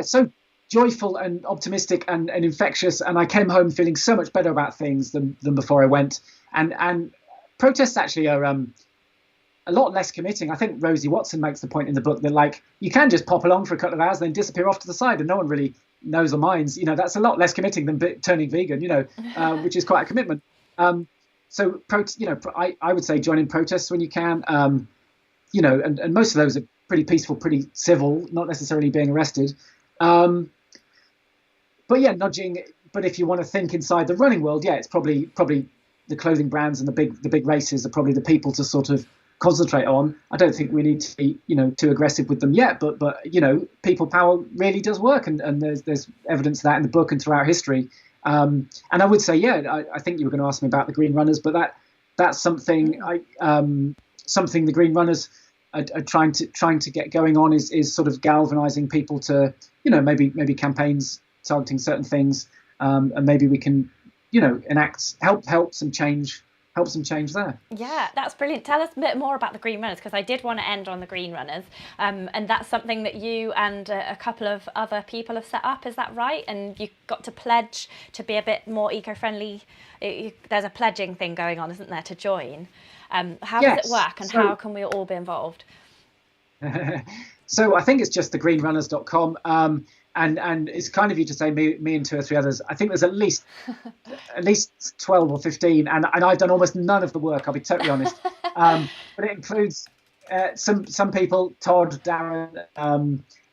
so joyful and optimistic and infectious. And I came home feeling so much better about things than before I went. And protests actually are a lot less committing. I think Rosie Watson makes the point in the book that, like, you can just pop along for a couple of hours, then disappear off to the side, and no one really knows or minds. That's a lot less committing than turning vegan, which is quite a commitment. So, I would say join in protests when you can, and most of those are pretty peaceful, pretty civil, not necessarily being arrested. But yeah, nudging. But if you want to think inside the running world, it's probably the clothing brands and the big races are probably the people to sort of concentrate on. I don't think we need to be too aggressive with them yet, but people power really does work, and there's evidence of that in the book and throughout history. And I would say, I think you were going to ask me about the Green Runners, but that's something something the Green Runners are trying to get going on is sort of galvanizing people to maybe campaigns targeting certain things, and maybe we can help some change help some change there. Yeah, that's brilliant. Tell us a bit more about the Green Runners, because I did want to end on the Green Runners, and that's something that you and a couple of other people have set up. Is that right? And you got to pledge to be a bit more eco-friendly. There's a pledging thing going on, isn't there, to join? How does it work, and how can we all be involved? So I think it's just thegreenrunners.com. And it's kind of you to say me and 2 or 3 others. I think there's at least 12 or 15, and I've done almost none of the work. I'll be totally honest. But it includes some people. Todd, Darren,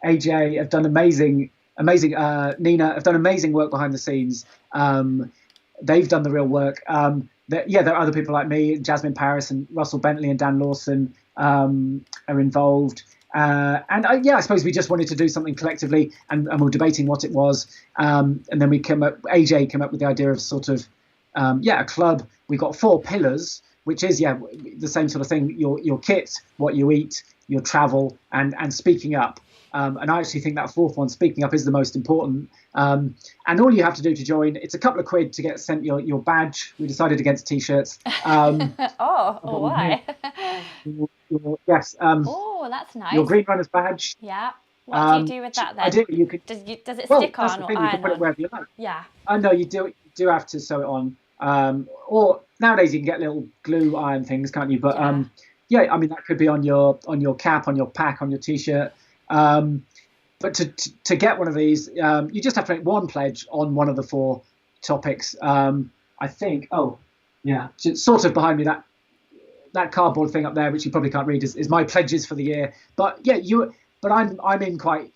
AJ have done amazing. Nina have done amazing work behind the scenes. They've done the real work. There are other people like me, Jasmine Paris and Russell Bentley and Dan Lawson are involved. I suppose we just wanted to do something collectively, and we were debating what it was. And then AJ came up with the idea of sort of, a club. We've got 4 pillars, which is, the same sort of thing. Your kit, what you eat, your travel, and speaking up. And I actually think that 4th one, speaking up, is the most important. And all you have to do to join, it's a couple of quid to get sent your badge. We decided against T-shirts. Why? Yes. Oh, that's nice. Your Green Runners badge. Yeah. What do you do with that then? You could, does it stick on or iron? You can put it wherever you like. Yeah. I know you do have to sew it on. Or nowadays you can get little glue iron things, can't you? But I mean that could be on your cap, on your pack, on your T-shirt. But to get one of these, you just have to make one pledge on one of the 4 topics. I think. Oh, yeah. Sort of behind me, that cardboard thing up there, which you probably can't read, is my pledges for the year. But yeah, But I'm in quite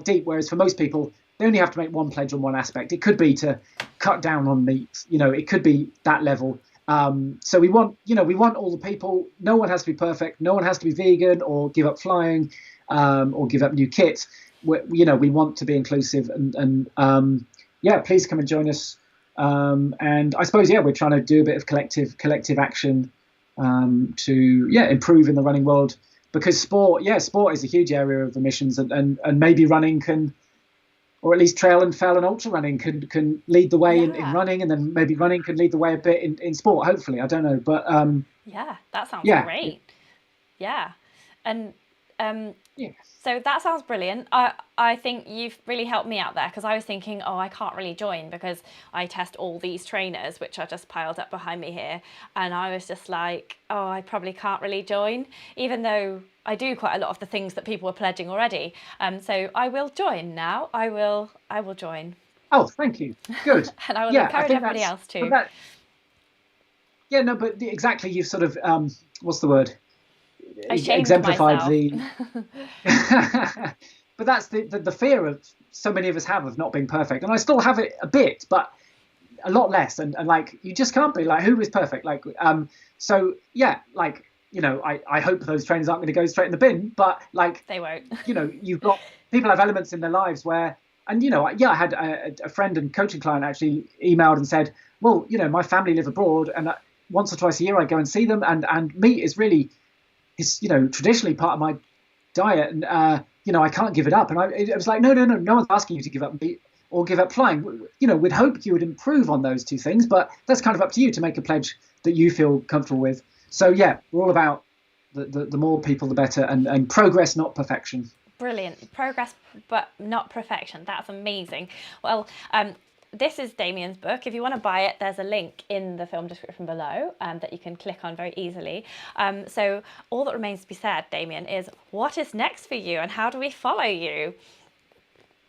deep. Whereas for most people, they only have to make one pledge on one aspect. It could be to cut down on meat. It could be that level. So we want all the people. No one has to be perfect. No one has to be vegan or give up flying, or give up new kit. We want to be inclusive, and please come and join us. And I suppose we're trying to do a bit of collective action to improve in the running world, because sport is a huge area of emissions, and maybe running can, or at least trail and fell and ultra running can lead the way in running, and then maybe running can lead the way a bit in sport, hopefully. I don't know, but that sounds great. And so that sounds brilliant. I think you've really helped me out there, because I was thinking, I can't really join because I test all these trainers, which are just piled up behind me here. And I was just like, I probably can't really join, even though I do quite a lot of the things that people were pledging already. So I will join now. I will join. Oh, thank you. Good. And I will encourage everybody else too. But exactly. You've sort of, what's the word? Exemplified myself. But that's the fear of so many of us have of not being perfect, and I still have it a bit, but a lot less, and like you just can't be like, who is perfect? Like I hope those trainers aren't going to go straight in the bin, but like they won't. You've got people have elements in their lives where, and I had a friend and coaching client actually emailed and said, well, my family live abroad, and once or twice a year I go and see them, and meat is really traditionally part of my diet, and I can't give it up. And it was like, no one's asking you to give up meat or give up flying. We'd hope you would improve on those 2 things, but that's kind of up to you to make a pledge that you feel comfortable with. So we're all about the more people the better, and progress, not perfection. Brilliant. Progress but not perfection. That's amazing. Well, this is Damian's book. If you want to buy it, there's a link in the film description below that you can click on very easily. So all that remains to be said, Damian, is what is next for you, and how do we follow you?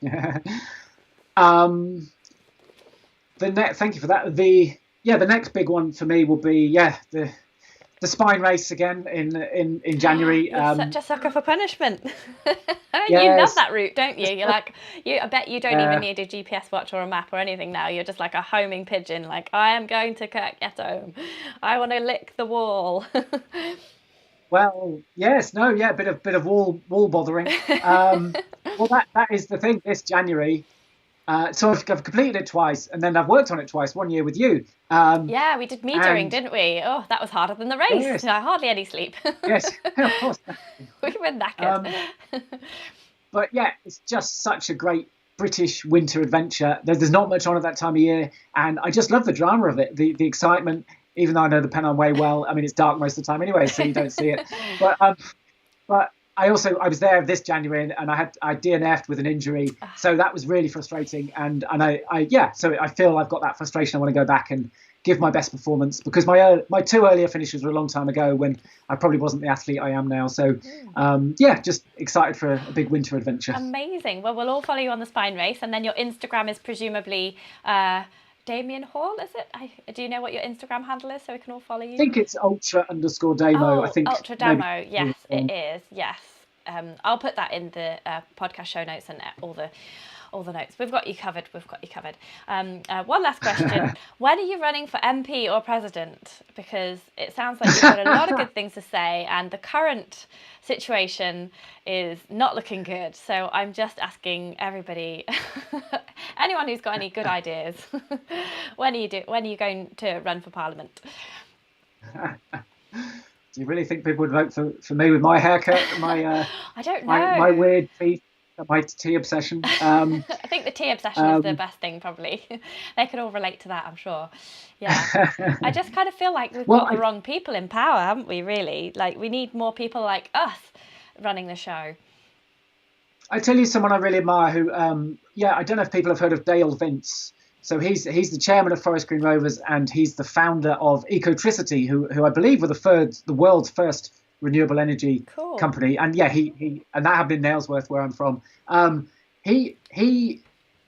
Thank you for that. The next big one for me will be the spine race again in January. You're such a sucker for punishment. Yes. You love that route, don't you? You're like, I bet you don't even need a GPS watch or a map or anything now. You're just like a homing pigeon. Like, I am going to get home. I want to lick the wall. Well, yes, no, yeah, bit of wall bothering. Well, that is the thing. This January. So I've completed it twice, and then I've worked on it twice, 1 year with you. We did metering, didn't we? Oh, that was harder than the race. Yes. Hardly any sleep. Yes, of course. We were knackered. But it's just such a great British winter adventure. There's not much on at that time of year, and I just love the drama of it, the excitement. even though I know the Pennine Way well. I mean, it's dark most of the time anyway, so you don't see it. But I was there this January, and I DNF'd with an injury, so that was really frustrating. And so I feel I've got that frustration. I want to go back and give my best performance, because my two earlier finishes were a long time ago when I probably wasn't the athlete I am now. So just excited for a big winter adventure. Amazing. Well, we'll all follow you on the Spine Race, and then your Instagram is presumably Damian Hall, is it? Do you know what your Instagram handle is, so we can all follow you? I think it's ultra_Damo. I think Ultra Damo. Yes, it is. Yes. I'll put that in the podcast show notes and all the notes. We've got you covered. One last question. When are you running for MP or president? Because it sounds like you've got a lot of good things to say, and the current situation is not looking good. So I'm just asking everybody, anyone who's got any good ideas, when are you going to run for Parliament? Do you really think people would vote for me with my haircut, my I don't know, my weird feet, my tea obsession? I think the tea obsession is the best thing, probably. They could all relate to that, I'm sure. Yeah. I just kind of feel like we've got the wrong people in power, haven't we, really? Like, we need more people like us running the show. I tell you someone I really admire who, I don't know if people have heard of Dale Vince. So he's the chairman of Forest Green Rovers, and he's the founder of Ecotricity, who I believe were the world's first renewable energy company. And he and that happened in Nailsworth, where I'm from. He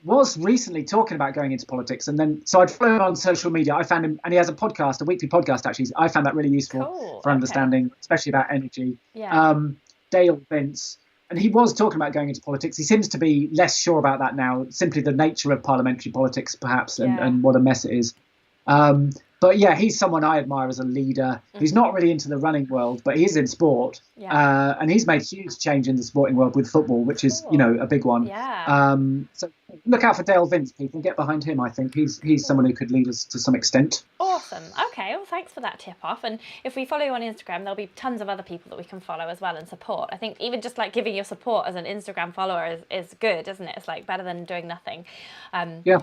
was recently talking about going into politics, and then so I'd follow him on social media. I found him, and he has a weekly podcast actually. I found that really useful for understanding, especially about energy. Yeah. Dale Vince. And he was talking about going into politics. He seems to be less sure about that now, simply the nature of parliamentary politics, perhaps, and what a mess it is. But he's someone I admire as a leader. He's not really into the running world, but he is in sport. Yeah. And he's made huge change in the sporting world with football, which is, a big one. Yeah. So look out for Dale Vince, people. Get behind him, I think. He's someone who could lead us to some extent. Awesome. Okay, well, thanks for that tip off. And if we follow you on Instagram, there'll be tons of other people that we can follow as well and support. I think even just like giving your support as an Instagram follower is good, isn't it? It's like better than doing nothing. Yeah.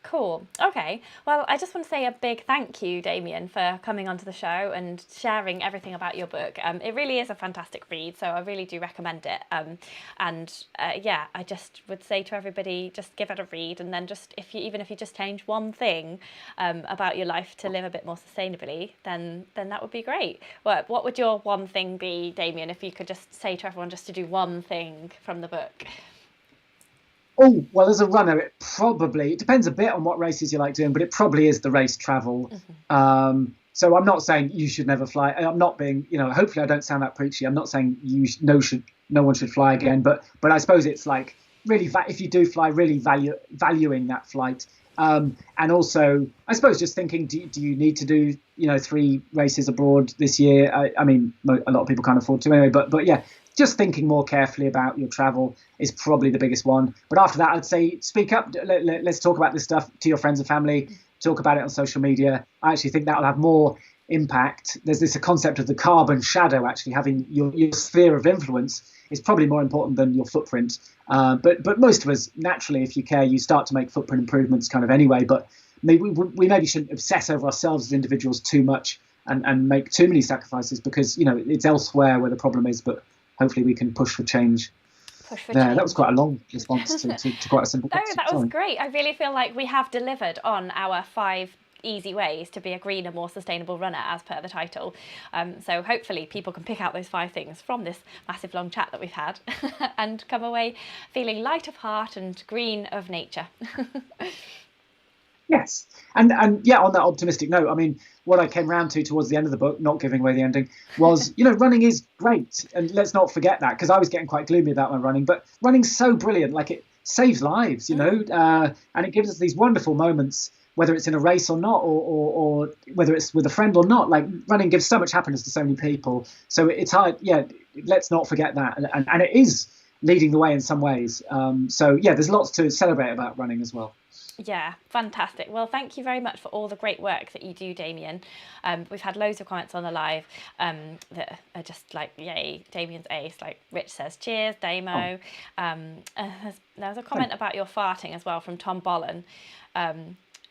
Cool. Okay. Well, I just want to say a big thank you, Damian, for coming onto the show and sharing everything about your book. It really is a fantastic read, so I really do recommend it. I just would say to everybody, just give it a read, and then just if you just change one thing about your life to live a bit more sustainably, then that would be great. What would your one thing be, Damian, if you could just say to everyone just to do one thing from the book? Oh, well, as a runner, it depends a bit on what races you like doing, but it probably is the race travel. Mm-hmm. So I'm not saying you should never fly. I'm not being, hopefully I don't sound that preachy. I'm not saying no one should fly again, but I suppose it's like really, if you do fly, really valuing that flight. And also, I suppose just thinking, do you need to do, 3 races abroad this year? I mean, a lot of people can't afford to anyway, but yeah. Just thinking more carefully about your travel is probably the biggest one. But after that, I'd say speak up. Let's talk about this stuff to your friends and family. Talk about it on social media. I actually think that'll have more impact. There's a concept of the carbon shadow, actually having your sphere of influence is probably more important than your footprint. But most of us, naturally, if you care, you start to make footprint improvements kind of anyway. But maybe we maybe shouldn't obsess over ourselves as individuals too much and make too many sacrifices, because, it's elsewhere where the problem is. But hopefully we can push for change. That was quite a long response to quite a simple question. No, that was great. I really feel like we have delivered on our 5 easy ways to be a greener, more sustainable runner, as per the title. So hopefully people can pick out those 5 things from this massive long chat that we've had and come away feeling light of heart and green of nature. Yes. And on that optimistic note, I mean, what I came round to towards the end of the book, not giving away the ending, was, running is great. And let's not forget that, because I was getting quite gloomy about my running. But running's so brilliant. Like, it saves lives, and it gives us these wonderful moments, whether it's in a race or not, or whether it's with a friend or not. Like, running gives so much happiness to so many people. So it's hard. Yeah, let's not forget that. And it is leading the way in some ways. There's lots to celebrate about running as well. Yeah, fantastic. Well, thank you very much for all the great work that you do, Damian. We've had loads of comments on the live that are just like, yay, Damian's ace. Like Rich says, cheers, Damo. There was a comment about your farting as well from Tom Bollen.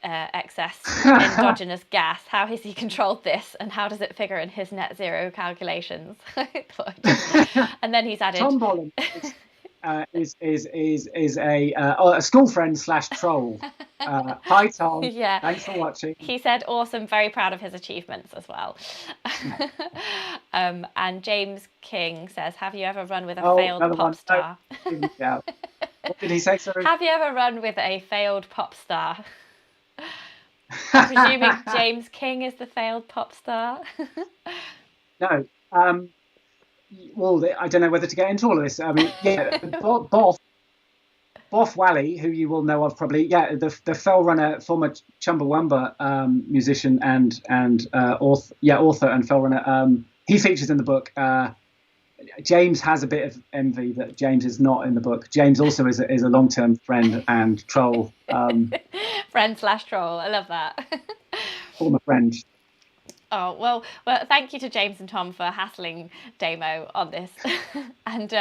excess endogenous gas. How has he controlled this, and how does it figure in his net zero calculations? And then he's added Tom Bolland is a school friend / troll. Hi Tom. Yeah. Thanks for watching. He said awesome, very proud of his achievements as well. And James King says, have you ever run with a failed pop star? Yeah. What did he say? Sorry. Have you ever run with a failed pop star? I'm presuming James King is the failed pop star. No. Well, I don't know whether to get into all of this. I mean, yeah, Boff Wally, who you will know of probably, the Fell Runner, former Chumbawamba musician and author and Fell Runner. He features in the book. James has a bit of envy that James is not in the book. James also is a long-term friend and troll. Friend / troll. I love that. Former friend. Oh, well, thank you to James and Tom for hassling Damo on this. And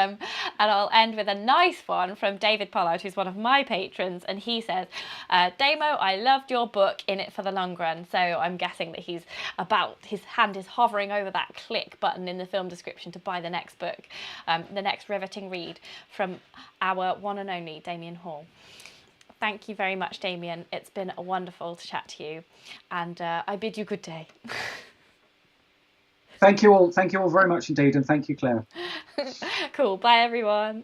I'll end with a nice one from David Pollard, who's one of my patrons. And he says, Damo, I loved your book, In It for the Long Run. So I'm guessing that his hand is hovering over that click button in the film description to buy the next book, the next riveting read from our one and only Damian Hall. Thank you very much, Damian. It's been wonderful to chat to you, and I bid you good day. Thank you all very much indeed, and thank you, Claire. Cool. Bye, everyone.